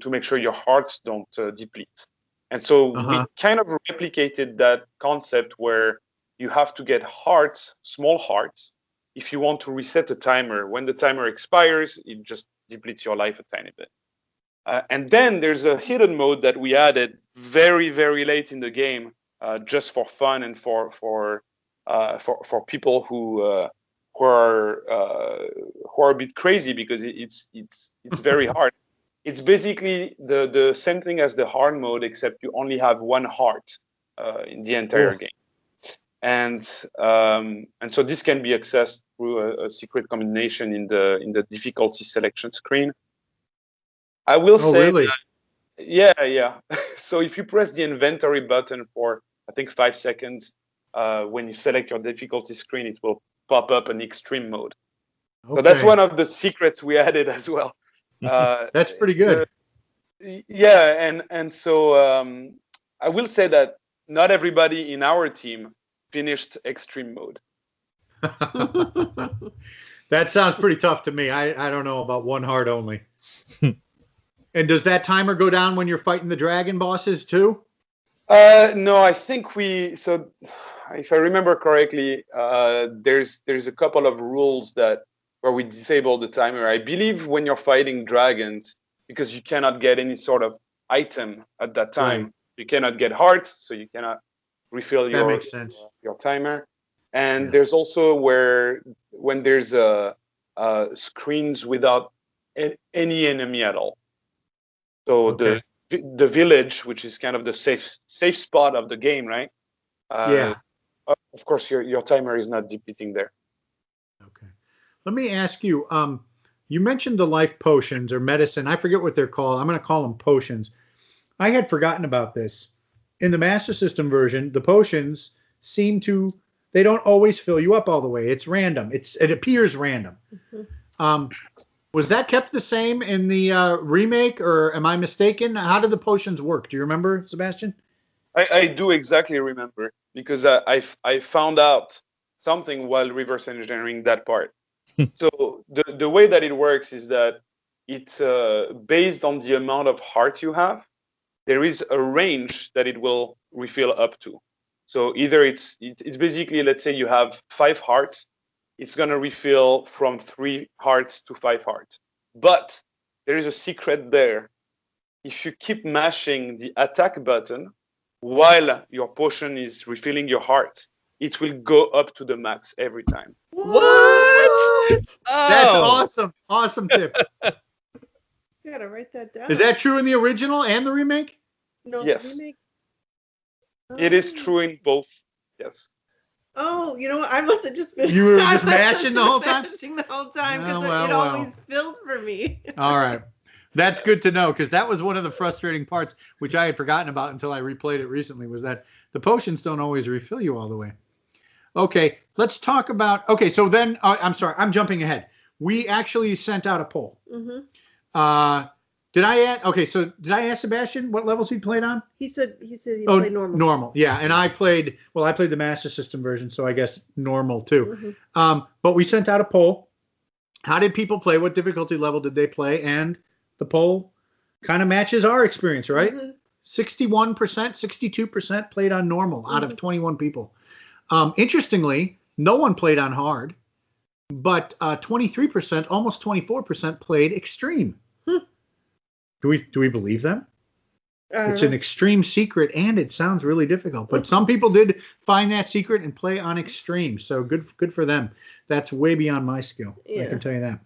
make sure your hearts don't deplete. And so we kind of replicated that concept where you have to get hearts, small hearts, if you want to reset the timer. When the timer expires, it just depletes your life a tiny bit. And then there's a hidden mode that we added very, very late in the game, just for fun and for people who are a bit crazy, because it's very hard. It's basically the same thing as the hard mode, except you only have one heart in the entire game. And so this can be accessed through a secret combination in the difficulty selection screen. I will say, really? Yeah. So if you press the inventory button for, I think, 5 seconds, when you select your difficulty screen, it will pop up an extreme mode. So that's one of the secrets we added as well. That's pretty good. And so I will say that not everybody in our team finished extreme mode. That sounds pretty tough to me. I don't know about one heart only. And does that timer go down when you're fighting the dragon bosses too? No, I think so if I remember correctly, there's a couple of rules where we disable the timer. I believe when you're fighting dragons, because you cannot get any sort of item at that time, you cannot get hearts, so you cannot refill your timer. And there's also when there's screens without any enemy at all. So the village, which is kind of the safe spot of the game, right? Of course, your timer is not depleting there. Okay. Let me ask you. You mentioned the life potions or medicine. I forget what they're called. I'm going to call them potions. I had forgotten about this. In the Master System version, the potions they don't always fill you up all the way. It's random. It appears random. Was that kept the same in the remake, or am I mistaken? How did the potions work? Do you remember, Sebastien? I do exactly remember, because I found out something while reverse engineering that part. So the way that it works is that it's based on the amount of hearts you have. There is a range that it will refill up to. So either it's basically, let's say you have 5 hearts, it's going to refill from 3 hearts to 5 hearts. But there is a secret there. If you keep mashing the attack button while your potion is refilling your heart, it will go up to the max every time. What? That's awesome. Awesome tip. gotta write that down. Is that true in the original and the remake? No, yes. the remake. It is true in both. Yes. Oh, you know what? I must have just been. You were just mashing the whole time? Mashing the whole time because Well. always filled for me. All right. That's good to know, because that was one of the frustrating parts, which I had forgotten about until I replayed it recently, was that the potions don't always refill you all the way. Okay, let's talk about. Okay, so then I'm sorry, I'm jumping ahead. We actually sent out a poll. Mm-hmm. Did I ask Sebastien what levels he played on? He said he played normal. Normal, yeah. And I played the Master System version, so I guess normal too. Mm-hmm. But we sent out a poll. How did people play? What difficulty level did they play? And the poll kind of matches our experience, right? 61%, 62% played on normal out of 21 people. Interestingly, no one played on hard, but 23%, almost 24% played extreme. Do we believe them? It's an extreme secret, and it sounds really difficult. But some people did find that secret and play on extreme. So good for them. That's way beyond my skill. Yeah. I can tell you that.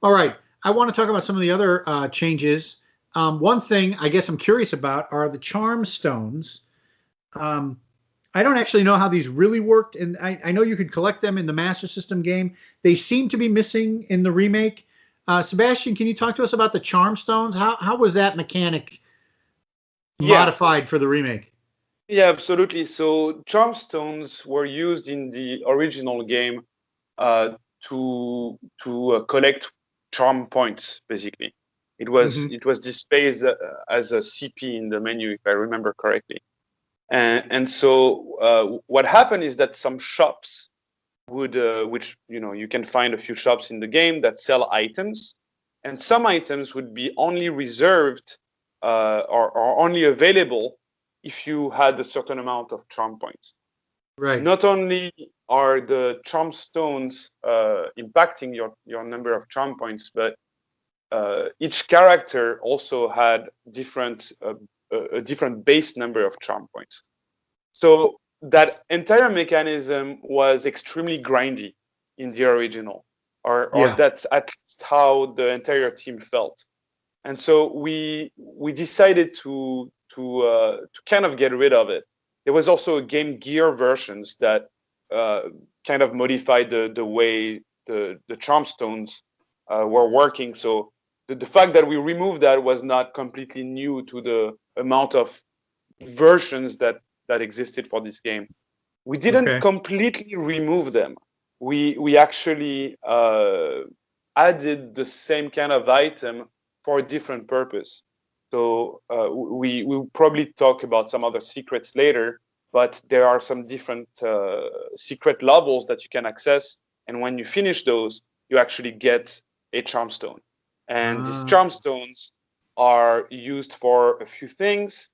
All right. I want to talk about some of the other changes. One thing I guess I'm curious about are the charm stones. I don't actually know how these really worked, and I know you could collect them in the Master System game. They seem to be missing in the remake. Sebastien, can you talk to us about the charm stones? How was that mechanic modified for the remake? Yeah, absolutely. So charm stones were used in the original game to collect charm points. Basically, it was displayed as a CP in the menu, if I remember correctly. And so what happened is that some shops would, which you can find a few shops in the game that sell items, and some items would be only reserved or only available if you had a certain amount of charm points. Right. Not only are the charm stones impacting your number of charm points, but each character also had a different base number of charm points. So that entire mechanism was extremely grindy in the original, or that's at least how the entire team felt. And so we decided to kind of get rid of it. There was also a Game Gear versions that kind of modified the way the charm stones were working. So the fact that we removed that was not completely new to the amount of versions that existed for this game. We didn't completely remove them. We actually added the same kind of item for a different purpose. So we'll probably talk about some other secrets later, but there are some different secret levels that you can access. And when you finish those, you actually get a charm stone. And these charm stones are used for a few things.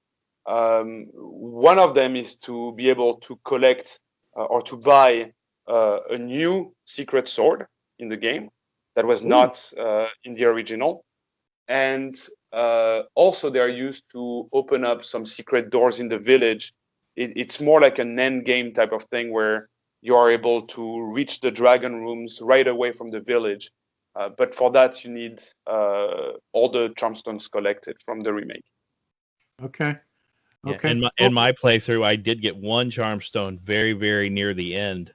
One of them is to be able to collect or to buy a new secret sword in the game that was not in the original. And also they are used to open up some secret doors in the village. It's more like an end game type of thing where you are able to reach the dragon rooms right away from the village. But for that, you need all the charm stones collected from the remake. Okay. Okay. Yeah, in my playthrough, I did get one charm stone very, very near the end.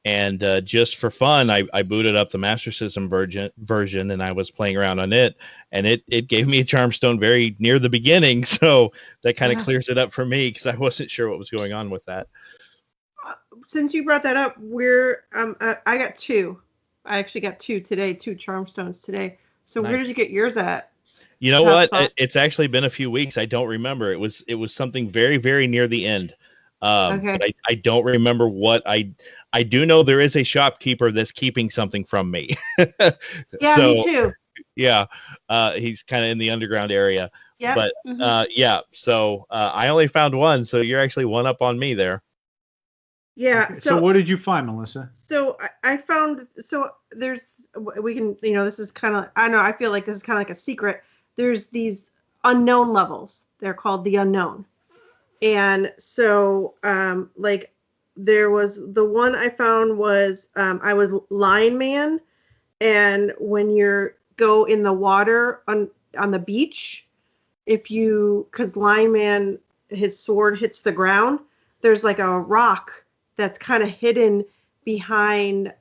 And just for fun, I booted up the Master System version, and I was playing around on it, and it gave me a charm stone very near the beginning. So that kind of clears it up for me, because I wasn't sure what was going on with that. Since you brought that up, I got two. I actually got two today, 2 charm stones today. So nice. Where did you get yours at? You know what? It's actually been a few weeks. I don't remember. It was something very, very near the end. But I don't remember what I do know there is a shopkeeper that's keeping something from me. Yeah, so, me too. Yeah. He's kind of in the underground area. Yeah. But yeah. So I only found one. So you're actually one up on me there. Yeah. Okay. So what did you find, Melissa? So I found, we can, this is kind of, I feel like this is kind of like a secret. There's these unknown levels. They're called the unknown. And so, there was the one I found was, I was Lion Man. And when you go in the water on the beach, because Lion Man, his sword hits the ground, there's like a rock that's kind of hidden behind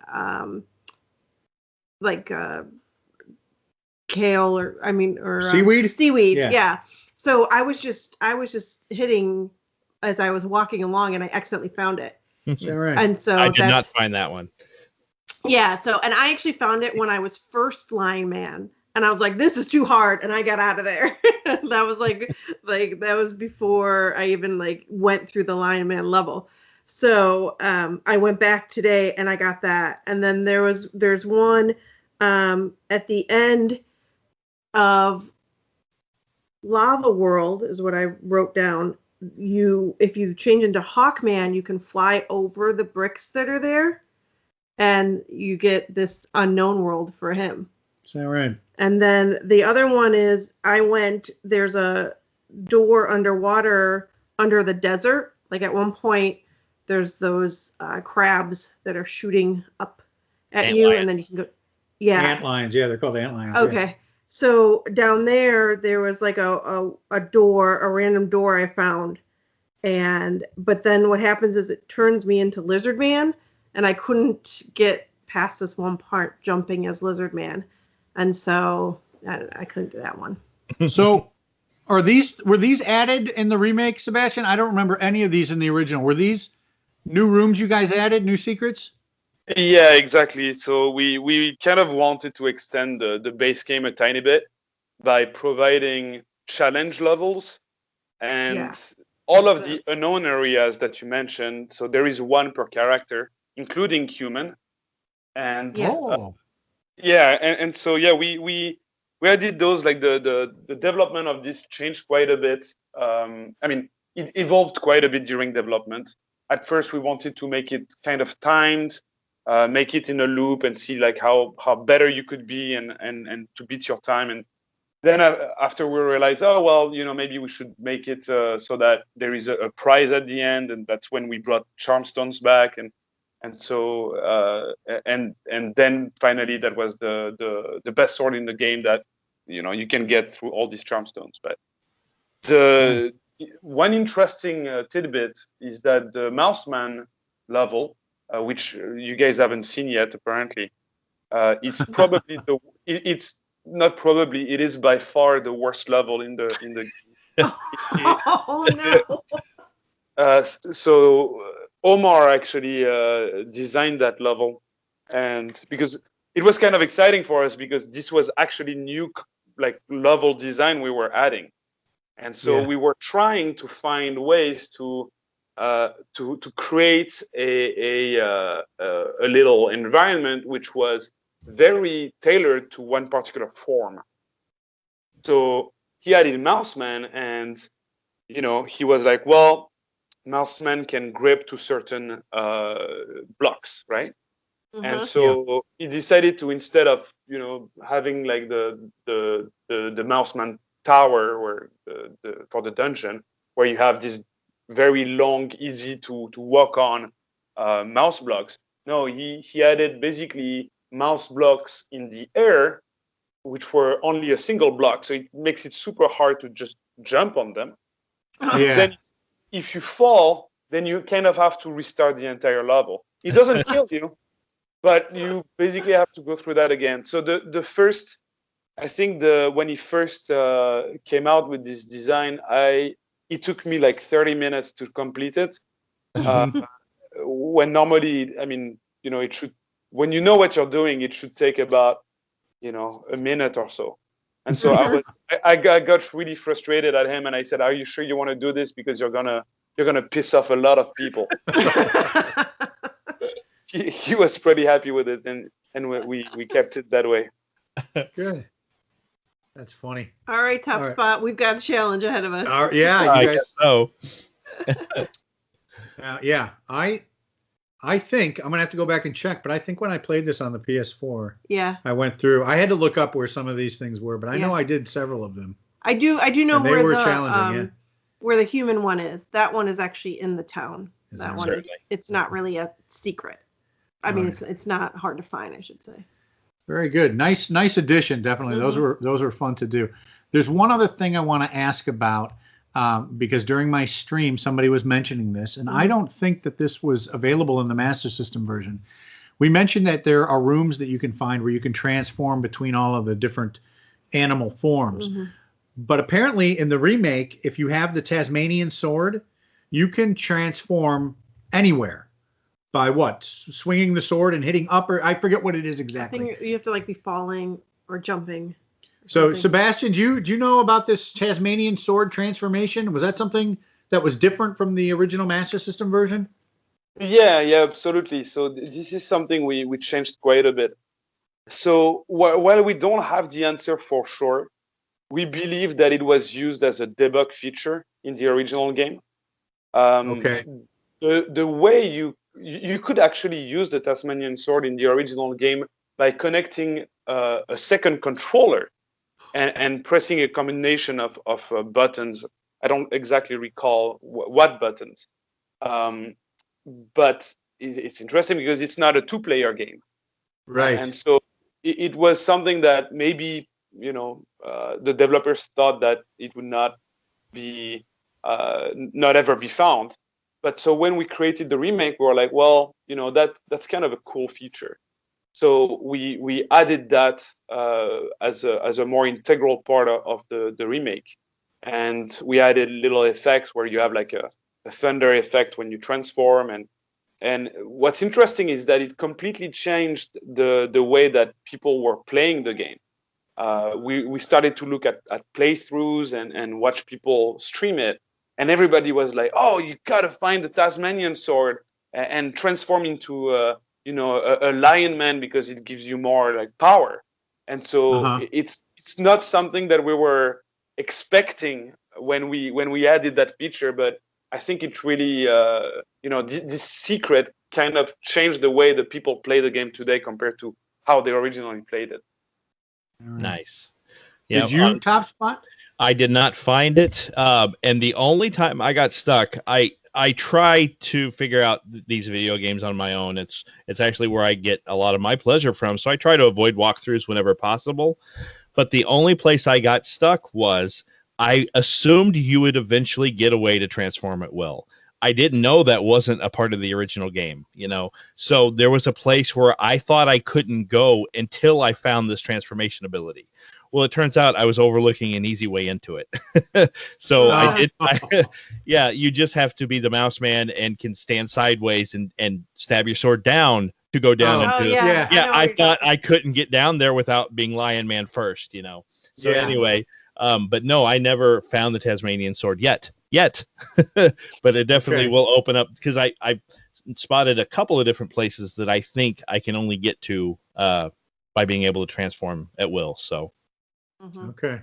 kale or seaweed. Yeah. So I was just hitting as I was walking along, and I accidentally found it. Is that right? And so I did not find that one. Yeah. So, and I actually found it when I was first Lion Man, and I was like, "This is too hard," and I got out of there. That was like that was before I even went through the Lion Man level. So I went back today and I got that, and then there's one at the end of Lava World is what I wrote down. If you change into Hawkman, you can fly over the bricks that are there, and you get this unknown world for him. Is that right? And then the other one is there's a door underwater under the desert. Like at one point, there's those crabs that are shooting up at you, and then you can go. Yeah. Ant lions. Yeah, they're called ant lions. Okay. Yeah. So down there was like a random door I found. But then what happens is it turns me into Lizard Man, and I couldn't get past this one part jumping as Lizard Man. And so I couldn't do that one. So were these added in the remake, Sebastien? I don't remember any of these in the original. Were these new rooms you guys added, new secrets? Yeah, exactly. So we kind of wanted to extend the base game a tiny bit by providing challenge levels and all of the unknown areas that you mentioned. So there is one per character, including human. And so we added those. Like the development of this changed quite a bit. It evolved quite a bit during development. At first, we wanted to make it kind of timed. Make it in a loop and see how better you could be and to beat your time. And then after we realized, maybe we should make it so that there is a prize at the end, and that's when we brought charm stones back, and then finally that was the best sword in the game that you can get through all these charm stones. But the one interesting tidbit is that the Mouseman level, which you guys haven't seen yet, apparently. It's probably it is by far the worst level in the game. Oh no! So Omar actually designed that level, and because it was kind of exciting for us because this was actually new level design we were adding, and so we were trying to find ways to create a little environment which was very tailored to one particular form. So he added Mouseman, and he was like, well, Mouseman can grip to certain blocks, right? Mm-hmm. And so he decided to, instead of having the Mouseman tower or for the dungeon, where you have this very long, easy to walk on mouse blocks. No, he added basically mouse blocks in the air, which were only a single block. So it makes it super hard to just jump on them. Yeah. Then if you fall, then you kind of have to restart the entire level. It doesn't kill you, but you basically have to go through that again. So the first, I think when he first came out with this design, it took me 30 minutes to complete it. When normally, it should, when you know what you're doing, it should take about, a minute or so. And so I got really frustrated at him, and I said, "Are you sure you want to do this? Because you're gonna piss off a lot of people." he was pretty happy with it, and we kept it that way. Good. That's funny. All right, TopSpot, we've got a challenge ahead of us. You guys. So. I think I'm gonna have to go back and check, but I think when I played this on the PS4, I went through. I had to look up where some of these things were, but I know I did several of them. I do know where they were challenging. Where the human one is. That one is actually in the town. That one is. It's not really a secret. I mean, it's not hard to find, I should say. Very good. Nice addition. Definitely. Mm-hmm. Those were fun to do. There's one other thing I want to ask about, because during my stream, somebody was mentioning this, and I don't think that this was available in the Master System version. We mentioned that there are rooms that you can find where you can transform between all of the different animal forms. But apparently in the remake, if you have the Tasmanian sword, you can transform anywhere by what? Swinging the sword and hitting up, or I forget what it is exactly. I think you have to like be falling or jumping. So Sebastien, do you know about this Tasmanian sword transformation? Was that something that was different from the original Master System version? Yeah, absolutely. So this is something we changed quite a bit. So while we don't have the answer for sure, we believe that it was used as a debug feature in the original game. Okay. The way you could actually use the Tasmanian sword in the original game by connecting a second controller and pressing a combination of buttons. I don't exactly recall what buttons, but it's interesting because it's not a two-player game, right? And so it was something that maybe the developers thought that it would not be not ever be found. But so when we created the remake, we were like, well, that's kind of a cool feature. So we added that as a more integral part of the remake, and we added little effects where you have like a thunder effect when you transform, and what's interesting is that it completely changed the way that people were playing the game. We started to look at playthroughs and watch people stream it, and everybody was like, "Oh, you gotta find the Tasmanian sword and transform into a lion man because it gives you more like power." And so it's not something that we were expecting when we added that feature, but I think it really this secret kind of changed the way that people play the game today compared to how they originally played it. Nice. Yeah. Did you TopSpot? I did not find it. And the only time I got stuck, I try to figure out these video games on my own. It's actually where I get a lot of my pleasure from. So I try to avoid walkthroughs whenever possible. But the only place I got stuck was I assumed you would eventually get a way to transform at will. I didn't know that wasn't a part of the original game, So there was a place where I thought I couldn't go until I found this transformation ability. Well, it turns out I was overlooking an easy way into it. So you just have to be the mouse man and can stand sideways and stab your sword down to go down into I thought I couldn't get down there without being Lion Man first, So anyway, but no, I never found the Tasmanian sword yet. But it definitely will open up, because I spotted a couple of different places that I think I can only get to by being able to transform at will. So okay,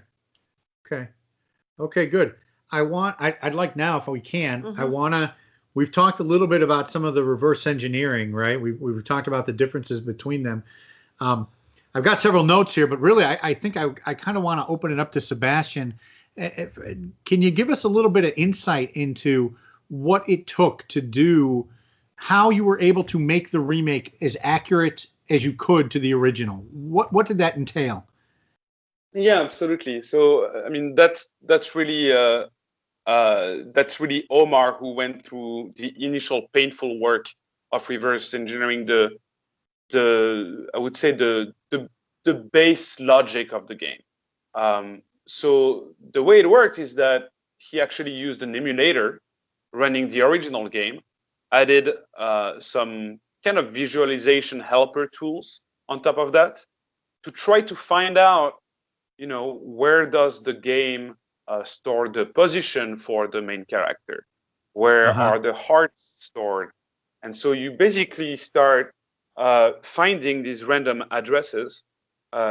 good. I'd like now, if we can, we've talked a little bit about some of the reverse engineering, right? We've talked about the differences between them. I've got several notes here, but really I think I kind of want to open it up to Sebastien. Can you give us a little bit of insight into what it took to do, how you were able to make the remake as accurate as you could to the original? What did that entail? Yeah, absolutely. So I mean that's really Omar who went through the initial painful work of reverse engineering I would say the base logic of the game. So the way it worked is that he actually used an emulator running the original game, added some kind of visualization helper tools on top of that to try to find out, where does the game store the position for the main character? Where are the hearts stored? And so you basically start finding these random addresses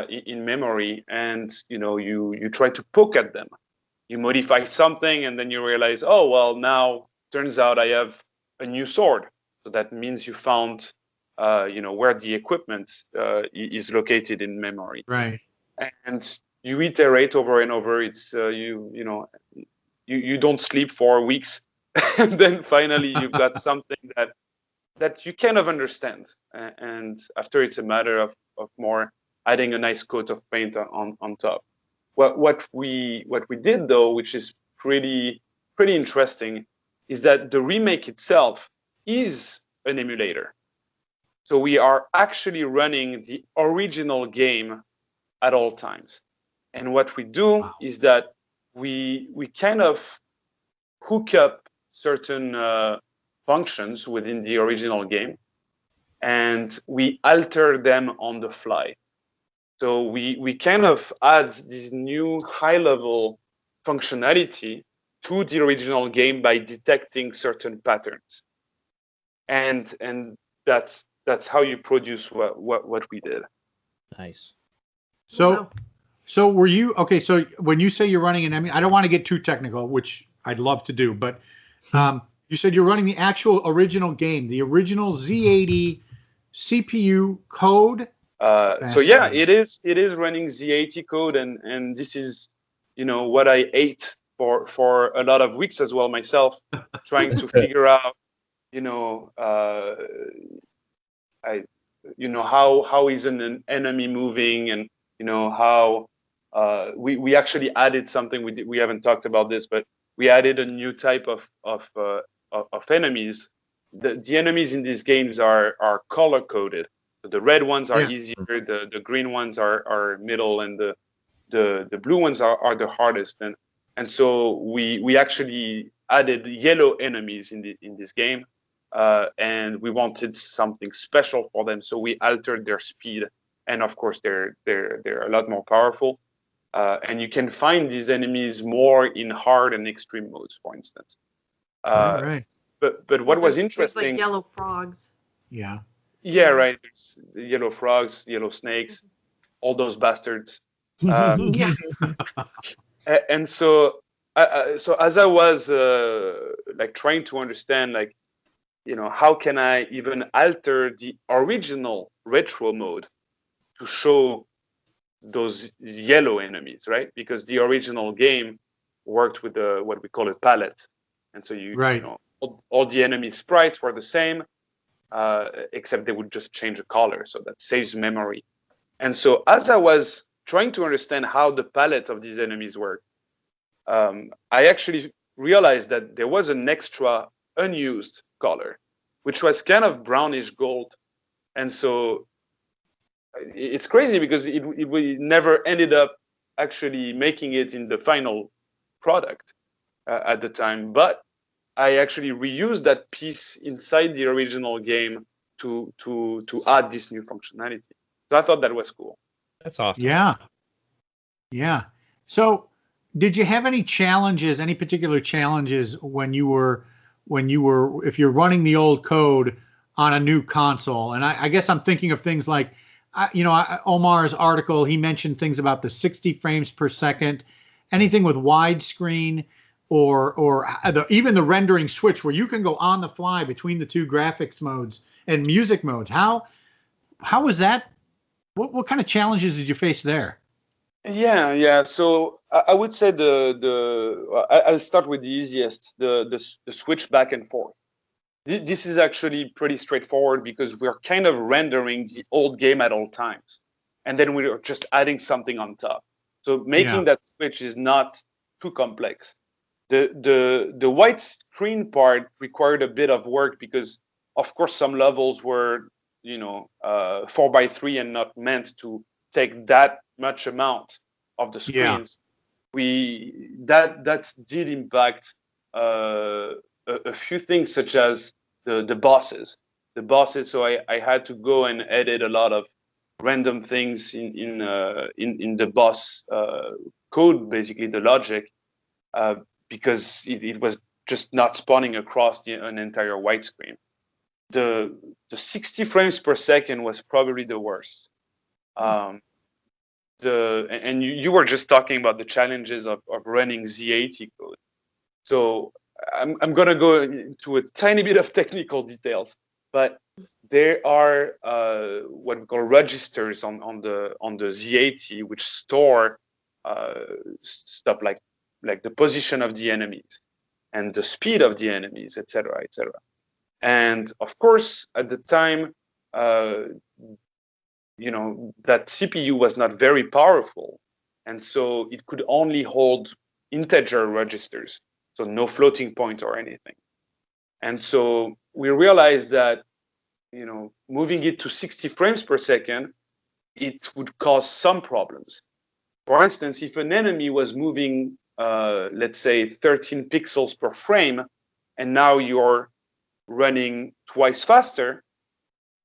in memory, and you try to poke at them. You modify something, and then you realize, oh well, now turns out I have a new sword. So that means you found, where the equipment is located in memory. Right. And you iterate over and over. It's you don't sleep for weeks, and then finally you've got something that you kind of understand. And after, it's a matter of more adding a nice coat of paint on top. What we did though, which is pretty interesting, is that the remake itself is an emulator. So we are actually running the original game at all times. And what we do is that we kind of hook up certain functions within the original game, and we alter them on the fly. So we kind of add this new high-level functionality to the original game by detecting certain patterns, and that's how you produce what we did. Nice. So were you okay? So when you say you're running an I don't want to get too technical, which I'd love to do, but you said you're running the actual original game, the original Z80 CPU code. So yeah, it is running Z80 code, and this is, what I ate for a lot of weeks as well myself, trying to figure out, how is an enemy moving, and how we actually added something we haven't talked about this, but we added a new type of enemies. The enemies in these games are color coded. So the red ones are easier, the green ones are middle, and the blue ones are the hardest. And so we actually added yellow enemies in this game, and we wanted something special for them. So we altered their speed, and of course they're a lot more powerful. And you can find these enemies more in hard and extreme modes, for instance. Right. But what was interesting? There's like yellow frogs. Yeah. Yeah, right. There's the yellow frogs, yellow snakes, all those bastards. Yeah. And so as I was like trying to understand, like, how can I even alter the original retro mode to show those yellow enemies, right? Because the original game worked with what we call a palette, and so all the enemy sprites were the same, except they would just change the color, so that saves memory. And so as I was trying to understand how the palette of these enemies work, I actually realized that there was an extra unused color, which was kind of brownish gold. And so it's crazy because we never ended up actually making it in the final product at the time, but I actually reused that piece inside the original game to add this new functionality. So I thought that was cool. That's awesome. Yeah. So did you have any challenges, any particular challenges when you were, if you're running the old code on a new console? And I guess I'm thinking of things like, Omar's article, he mentioned things about the 60 frames per second, anything with widescreen, or even the rendering switch where you can go on the fly between the two graphics modes and music modes. How was that? What kind of challenges did you face there? Yeah. So I would say I'll start with the easiest, the switch back and forth. This is actually pretty straightforward because we're kind of rendering the old game at all times, and then we're just adding something on top. So making that switch is not too complex. The white screen part required a bit of work because, of course, some levels were 4x3 and not meant to take that much amount of the screens. That did impact a few things, such as the bosses. So I had to go and edit a lot of random things in the boss code, basically the logic, because it was just not spawning across an entire widescreen. The 60 frames per second was probably the worst. And you were just talking about the challenges of running Z80 code. So I'm going to go into a tiny bit of technical details, but there are what we call registers on the Z80, which store stuff like the position of the enemies and the speed of the enemies, etc., etc. And of course, at the time, that CPU was not very powerful. and so it could only hold integer registers, so no floating point or anything. And so we realized that, moving it to 60 frames per second, it would cause some problems. For instance, if an enemy was moving, let's say 13 pixels per frame, and now you're running twice faster,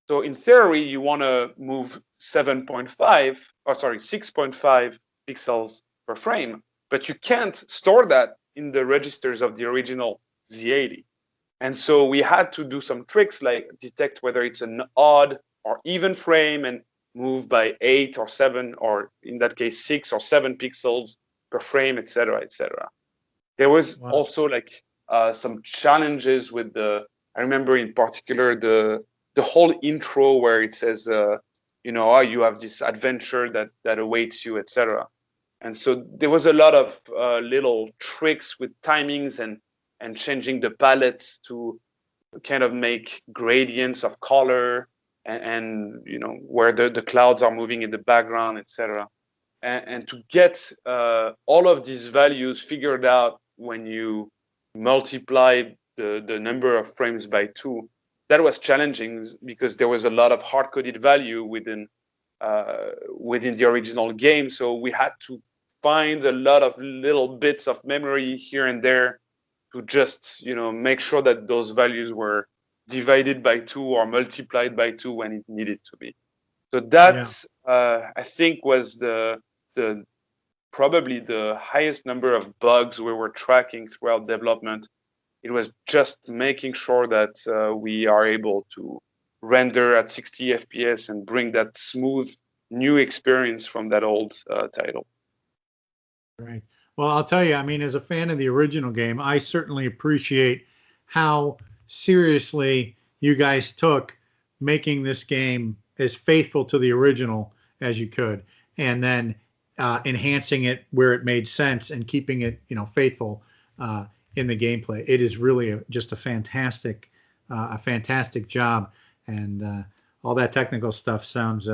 so in theory, you want to move 6.5 pixels per frame, but you can't store that in the registers of the original Z80. And so we had to do some tricks like detect whether it's an odd or even frame and move by 8 or 7, or in that case, 6 or 7 pixels per frame, etc., etc. There was also like some challenges with I remember in particular the whole intro where it says, you have this adventure that awaits you, etc. And so there was a lot of little tricks with timings and changing the palettes to kind of make gradients of color and where the clouds are moving in the background, etc. And to get all of these values figured out when you multiply the number of frames by 2, that was challenging because there was a lot of hard-coded value within the original game. So we had to find a lot of little bits of memory here and there to just make sure that those values were divided by 2 or multiplied by 2 when it needed to be. So that I think was probably the highest number of bugs we were tracking throughout development. It was just making sure that we are able to render at 60 FPS and bring that smooth new experience from that old title. Right. Well, I'll tell you, I mean, as a fan of the original game, I certainly appreciate how seriously you guys took making this game as faithful to the original as you could, and then enhancing it where it made sense and keeping it, faithful in the gameplay. It is really just a fantastic job, and all that technical stuff sounds.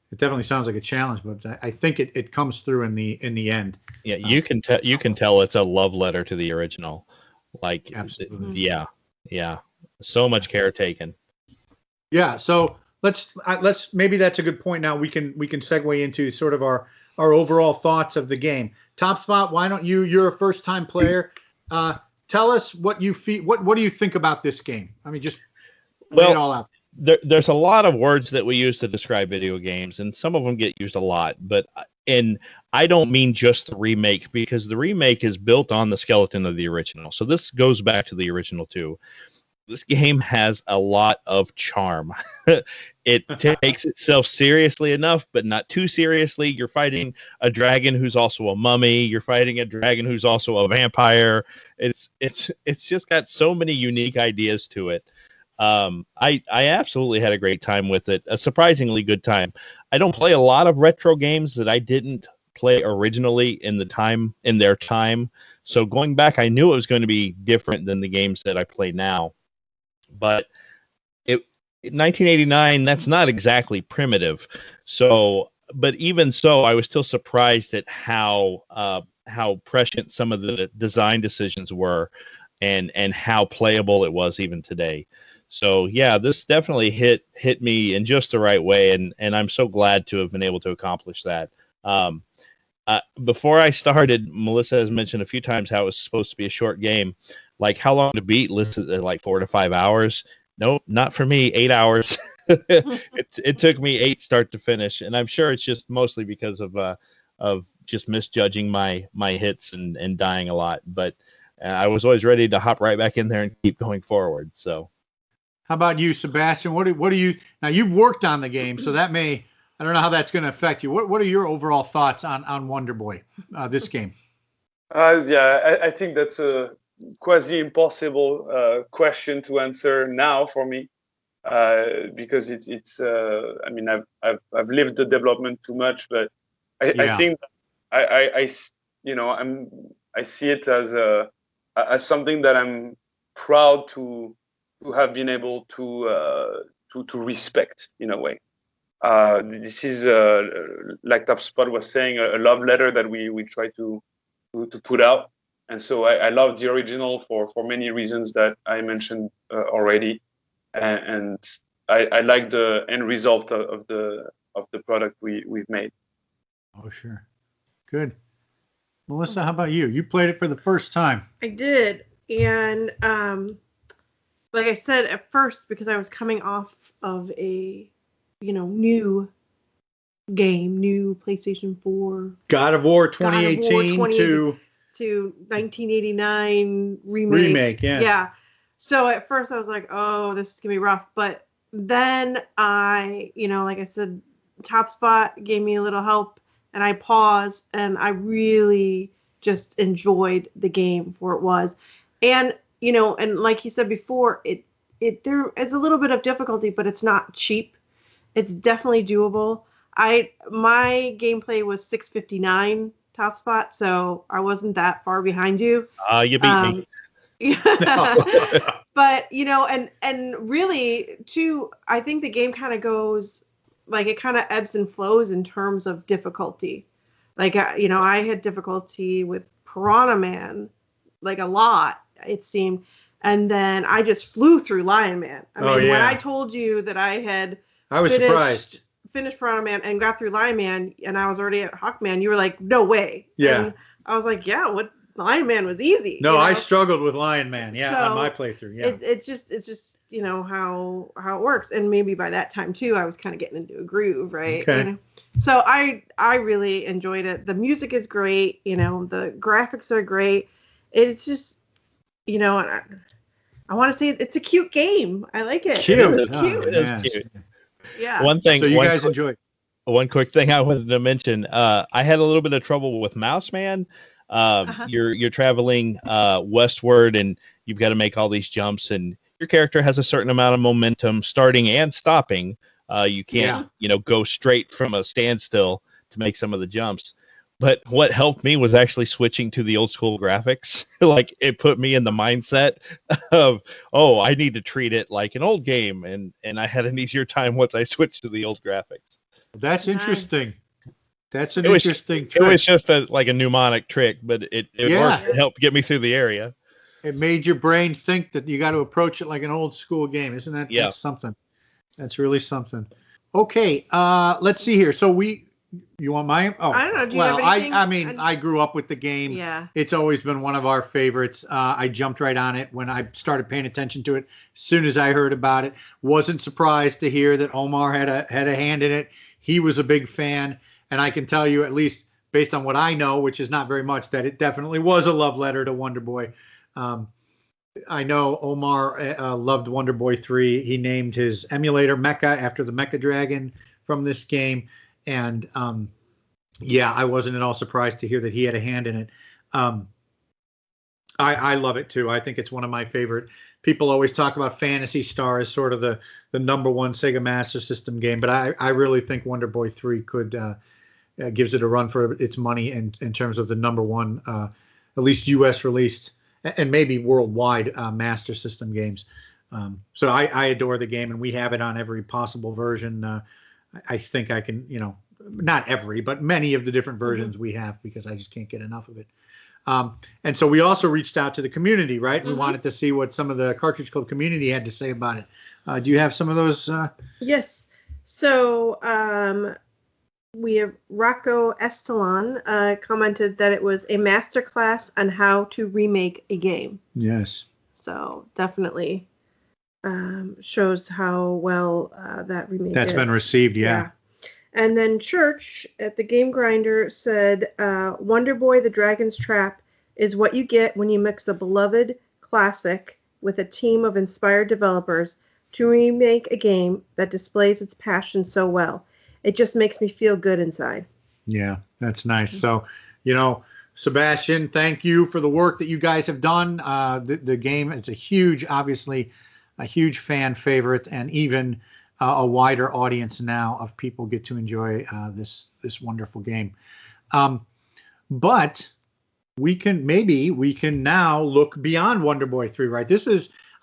It definitely sounds like a challenge, but I think it comes through in the end. Yeah, you can tell it's a love letter to the original. Like, absolutely. Yeah. So much care taken. Yeah. So let's maybe that's a good point. Now we can segue into sort of our overall thoughts of the game. TopSpot, why don't you're a first time player. Tell us what you feel. What do you think about this game? I mean, just lay it all out. There's a lot of words that we use to describe video games, and some of them get used a lot. And I don't mean just the remake, because the remake is built on the skeleton of the original. So this goes back to the original too. This game has a lot of charm. It takes itself seriously enough, but not too seriously. You're fighting a dragon who's also a mummy. You're fighting a dragon who's also a vampire. It's just got so many unique ideas to it. I absolutely had a great time with it. A surprisingly good time. I don't play a lot of retro games that I didn't play originally in their time. So going back, I knew it was going to be different than the games that I play now. But in 1989, that's not exactly primitive. So, but even so, I was still surprised at how prescient some of the design decisions were, and how playable it was even today. So yeah, this definitely hit me in just the right way, and I'm so glad to have been able to accomplish that. Before I started, Melissa has mentioned a few times how it was supposed to be a short game. Like, how long to beat? Listed at like 4 to 5 hours. Nope, not for me. 8 hours. It took me 8 start to finish, and I'm sure it's just mostly because of just misjudging my hits and dying a lot. But I was always ready to hop right back in there and keep going forward. So. How about you, Sebastien? What do you now? You've worked on the game, so that I don't know how that's going to affect you. What are your overall thoughts on Wonder Boy, this game? I think that's a quasi impossible question to answer now for me, because it's. I mean, I've lived the development too much, but I think I see it as something that I'm proud to have been able to respect in a way. This is like TopSpot was saying, a love letter that we try to put out. And so I love the original for many reasons that I mentioned already, and I like the end result of the product we've made. Oh, sure. Good. Melissa, how about you? You played it for the first time. I did. And like I said at first, because I was coming off of a, new game, new PlayStation 4. God of War 2018 to 1989 remake. Remake, yeah. Yeah. So at first I was like, oh, this is going to be rough. But then I, like I said, TopSpot gave me a little help, and I paused, and I really just enjoyed the game for it was. And, and like he said before, there is a little bit of difficulty, but it's not cheap. It's definitely doable. My gameplay was 659 TopSpot, so I wasn't that far behind you. You beat me. Yeah. But, and really, too, I think the game kind of goes, like, it kind of ebbs and flows in terms of difficulty. Like, I had difficulty with Piranha Man, like, a lot, it seemed. And then I just flew through Lion Man. I mean, when I told you that I was surprised. Finished Piranha Man and got through Lion Man, and I was already at Hawkman, you were like, no way. Yeah. And I was like, yeah, Lion Man was easy. No, I struggled with Lion Man. Yeah, so on my playthrough. Yeah. It's just how it works, and maybe by that time too, I was kind of getting into a groove, right? Okay. So I really enjoyed it. The music is great. The graphics are great. It's just, I want to say it's a cute game. I like it. Cute. It's cute. It is cute. Yeah. One thing. So you guys enjoy. One quick thing I wanted to mention. I had a little bit of trouble with Mouse Man. You're traveling westward, and you've got to make all these jumps, and your character has a certain amount of momentum starting and stopping. You can't go straight from a standstill to make some of the jumps. But what helped me was actually switching to the old school graphics. Like, it put me in the mindset of, oh, I need to treat it like an old game, and I had an easier time once I switched to the old graphics. That's interesting. Nice. That's an interesting trick. It was just a mnemonic trick, but it worked. It helped get me through the area. It made your brain think that you got to approach it like an old school game. Isn't that that's something? That's really something. Okay, let's see here. So you want mine? Oh, I don't know. Do you have anything? I grew up with the game. Yeah. It's always been one of our favorites. I jumped right on it when I started paying attention to it. As soon as I heard about it, wasn't surprised to hear that Omar had a hand in it. He was a big fan, and I can tell you, at least based on what I know, which is not very much, that it definitely was a love letter to Wonder Boy. I know Omar loved Wonder Boy 3. He named his emulator Mecha after the Mecha Dragon from this game. And I wasn't at all surprised to hear that he had a hand in it. I love it too. I think it's one of my favorite. People always talk about Phantasy Star as sort of the number one Sega Master System game, but I really think Wonder Boy 3 gives it a run for its money in terms of the number one, at least U.S. released and maybe worldwide Master System games. So I adore the game, and we have it on every possible version. I think I can, not every, but many of the different versions we have, because I just can't get enough of it. And so we also reached out to the community, right? We wanted to see what some of the Cartridge Club community had to say about it. Do you have some of those? Yes. So we have Rocco Estalon commented that it was a masterclass on how to remake a game. Yes. So definitely shows how well that remake That's been received, yeah. And then Church at the Game Grinder said, Wonder Boy the Dragon's Trap is what you get when you mix a beloved classic with a team of inspired developers to remake a game that displays its passion so well. It just makes me feel good inside. Yeah, that's nice. So, Sebastien, thank you for the work that you guys have done. The game, it's obviously a huge fan favorite, and even a wider audience now of people get to enjoy this wonderful game. But we can now look beyond Wonder Boy 3, right?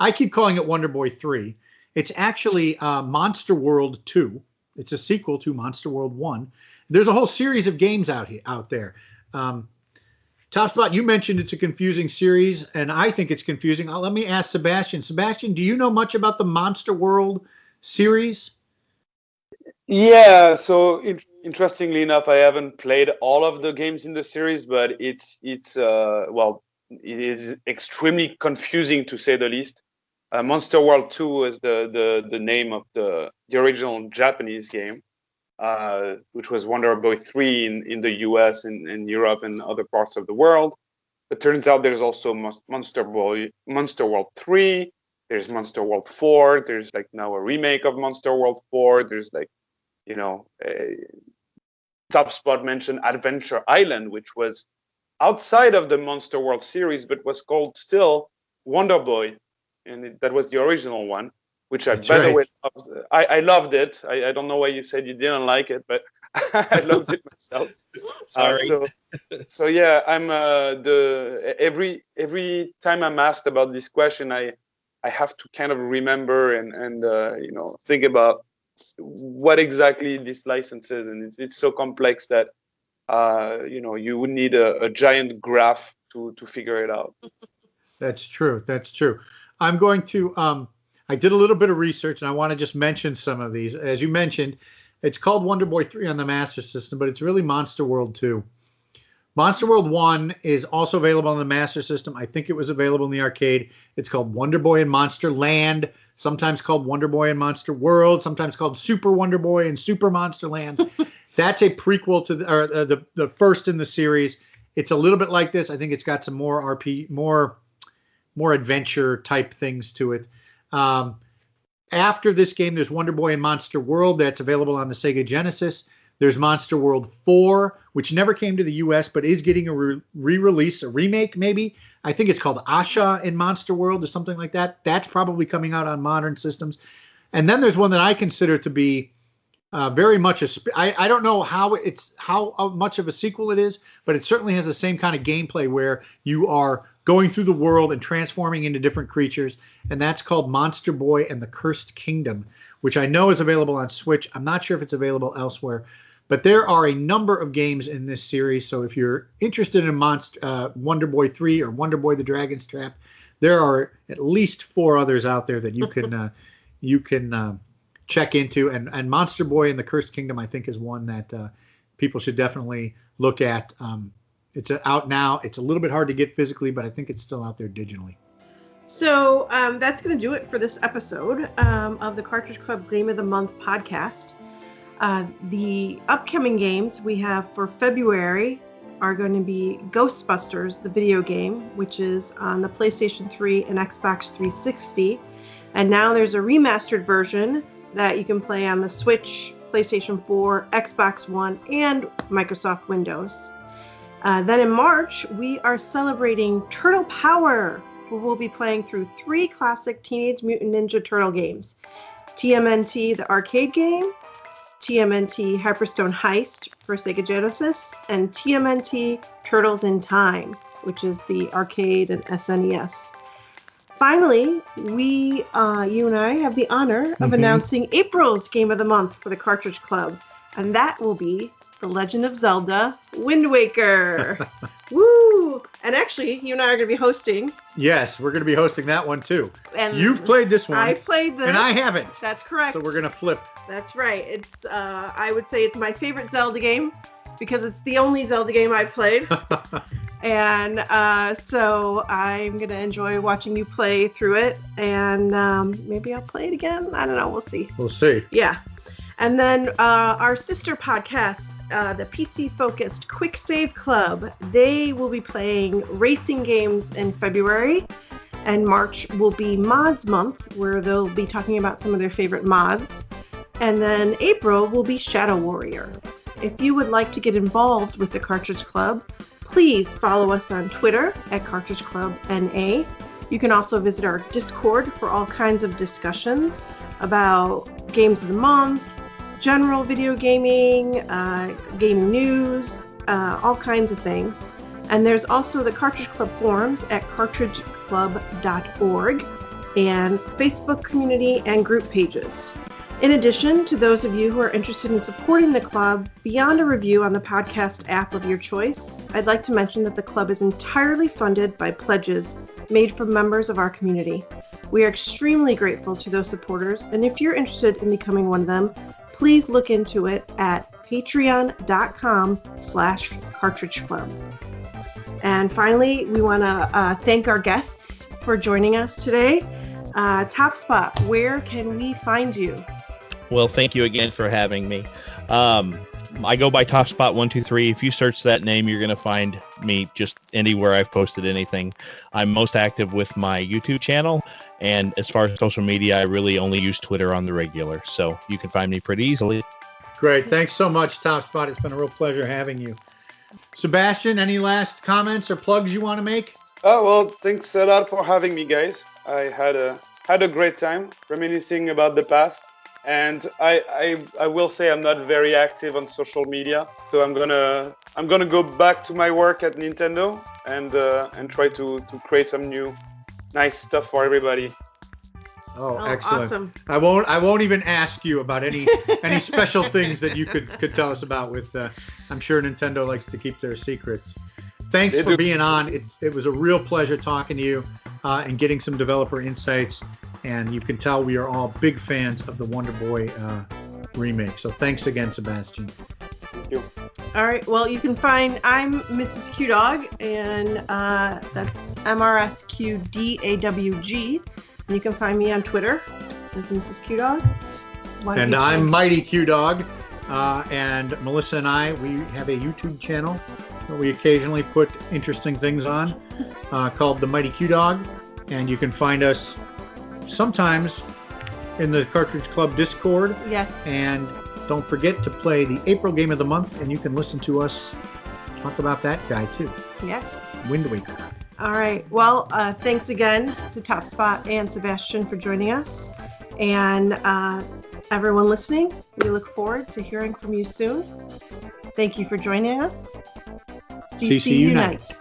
I keep calling it Wonder Boy 3. It's actually Monster World 2. it's a sequel to Monster World 1. There's a whole series of games out there. TopSpot, you mentioned it's a confusing series, and I think it's confusing. Let me ask Sebastien. Sebastien, do you know much about the Monster World series? Yeah, so interestingly enough, I haven't played all of the games in the series, but it is extremely confusing to say the least. Monster World 2 is the name of the original Japanese game, which was Wonder Boy 3 in the US and Europe and other parts of the world. It turns out there's also Monster World 3. There's Monster World 4. There's like now a remake of Monster World 4. There's like, TopSpot mentioned Adventure Island, which was outside of the Monster World series, but was called still Wonder Boy, and that was the original one, which I loved it. I don't know why you said you didn't like it, but I loved it myself. Sorry. So yeah, I'm every time I'm asked about this question, I have to kind of remember and think about what exactly this license is, and it's so complex that you would need a giant graph to figure it out. That's true. I'm going to I did a little bit of research, and I want to just mention some of these. As you mentioned, it's called Wonder Boy 3 on the Master System, but it's really Monster World 2. Monster World 1 is also available on the Master System. I think it was available in the arcade. It's called Wonder Boy and Monster Land, sometimes called Wonder Boy and Monster World, sometimes called Super Wonder Boy and Super Monster Land. That's a prequel to the first in the series. It's a little bit like this. I think it's got some more more adventure type things to it. After this game, there's Wonder Boy and Monster World that's available on the Sega Genesis. There's Monster World 4, which never came to the US, but is getting a re-release, a remake maybe. I think it's called Asha in Monster World or something like that. That's probably coming out on modern systems. And then there's one that I consider to be very much I don't know how much of a sequel it is, but it certainly has the same kind of gameplay where you are going through the world and transforming into different creatures, and that's called Monster Boy and the Cursed Kingdom, which I know is available on Switch. I'm not sure if it's available elsewhere, but there are a number of games in this series. So if you're interested in Wonder Boy 3 or Wonder Boy the Dragon's Trap, there are at least 4 others out there that you can check into, and Monster Boy and the Cursed Kingdom, I think, is one that people should definitely look at. It's out now. It's a little bit hard to get physically, but I think it's still out there digitally. So that's going to do it for this episode of the Cartridge Club Game of the Month podcast. The upcoming games we have for February are going to be Ghostbusters, the video game, which is on the PlayStation 3 and Xbox 360. And now there's a remastered version that you can play on the Switch, PlayStation 4, Xbox One, and Microsoft Windows. Then in March, we are celebrating Turtle Power, where we'll be playing through 3 classic Teenage Mutant Ninja Turtle games. TMNT, the arcade game, TMNT Hyperstone Heist for Sega Genesis, and TMNT Turtles in Time, which is the arcade and SNES. Finally, you and I have the honor of announcing April's Game of the Month for the Cartridge Club, and that will be The Legend of Zelda Wind Waker. Woo! And actually, you and I are going to be hosting. Yes, we're going to be hosting that one too. And you've played this one. I've played this. And I haven't. That's correct. So we're going to flip. That's right. It's I would say it's my favorite Zelda game because it's the only Zelda game I've played. And so I'm going to enjoy watching you play through it. And maybe I'll play it again. I don't know. We'll see. We'll see. Yeah. And then our sister podcast, the PC-focused Quick Save Club, they will be playing racing games in February. And March will be Mods Month, where they'll be talking about some of their favorite mods. And then April will be Shadow Warrior. If you would like to get involved with the Cartridge Club, please follow us on Twitter at Cartridge Club NA. You can also visit our Discord for all kinds of discussions about games of the month, general video gaming, gaming news, all kinds of things. And there's also the Cartridge Club forums at cartridgeclub.org and Facebook community and group pages. In addition, to those of you who are interested in supporting the club beyond a review on the podcast app of your choice, I'd like to mention that the club is entirely funded by pledges made from members of our community. We are extremely grateful to those supporters, and if you're interested in becoming one of them, please look into it at patreon.com/Cartridge Club. And finally, we want to thank our guests for joining us today. TopSpot, where can we find you? Well, thank you again for having me. I go by TopSpot123. If you search that name, you're going to find me just anywhere I've posted anything. I'm most active with my YouTube channel. And as far as social media, I really only use Twitter on the regular. So you can find me pretty easily. Great. Thanks so much, TopSpot. It's been a real pleasure having you. Sebastien, any last comments or plugs you want to make? Oh, well, thanks a lot for having me, guys. I had a great time reminiscing about the past. And I will say I'm not very active on social media, so I'm gonna go back to my work at Nintendo and try to create some new nice stuff for everybody. Oh, excellent! Awesome. I won't even ask you about any special things that you could tell us about. With I'm sure Nintendo likes to keep their secrets. Thanks for being on. It was a real pleasure talking to you and getting some developer insights. And you can tell we are all big fans of the Wonder Boy remake. So thanks again, Sebastien. Thank you. All right. Well, you can find, I'm Mrs. QDawg, and that's MRSQDAWG. And you can find me on Twitter as Mrs. QDawg. And I'm Mighty QDawg. And Melissa and I, we have a YouTube channel that we occasionally put interesting things on called The Mighty QDawg. And you can find us sometimes in the Cartridge Club Discord. Yes. And don't forget to play the April game of the month, and you can listen to us talk about that guy too. Yes. Wind Waker. All right. Well, thanks again to TopSpot and Sebastien for joining us. And everyone listening, we look forward to hearing from you soon. Thank you for joining us. CC Unite.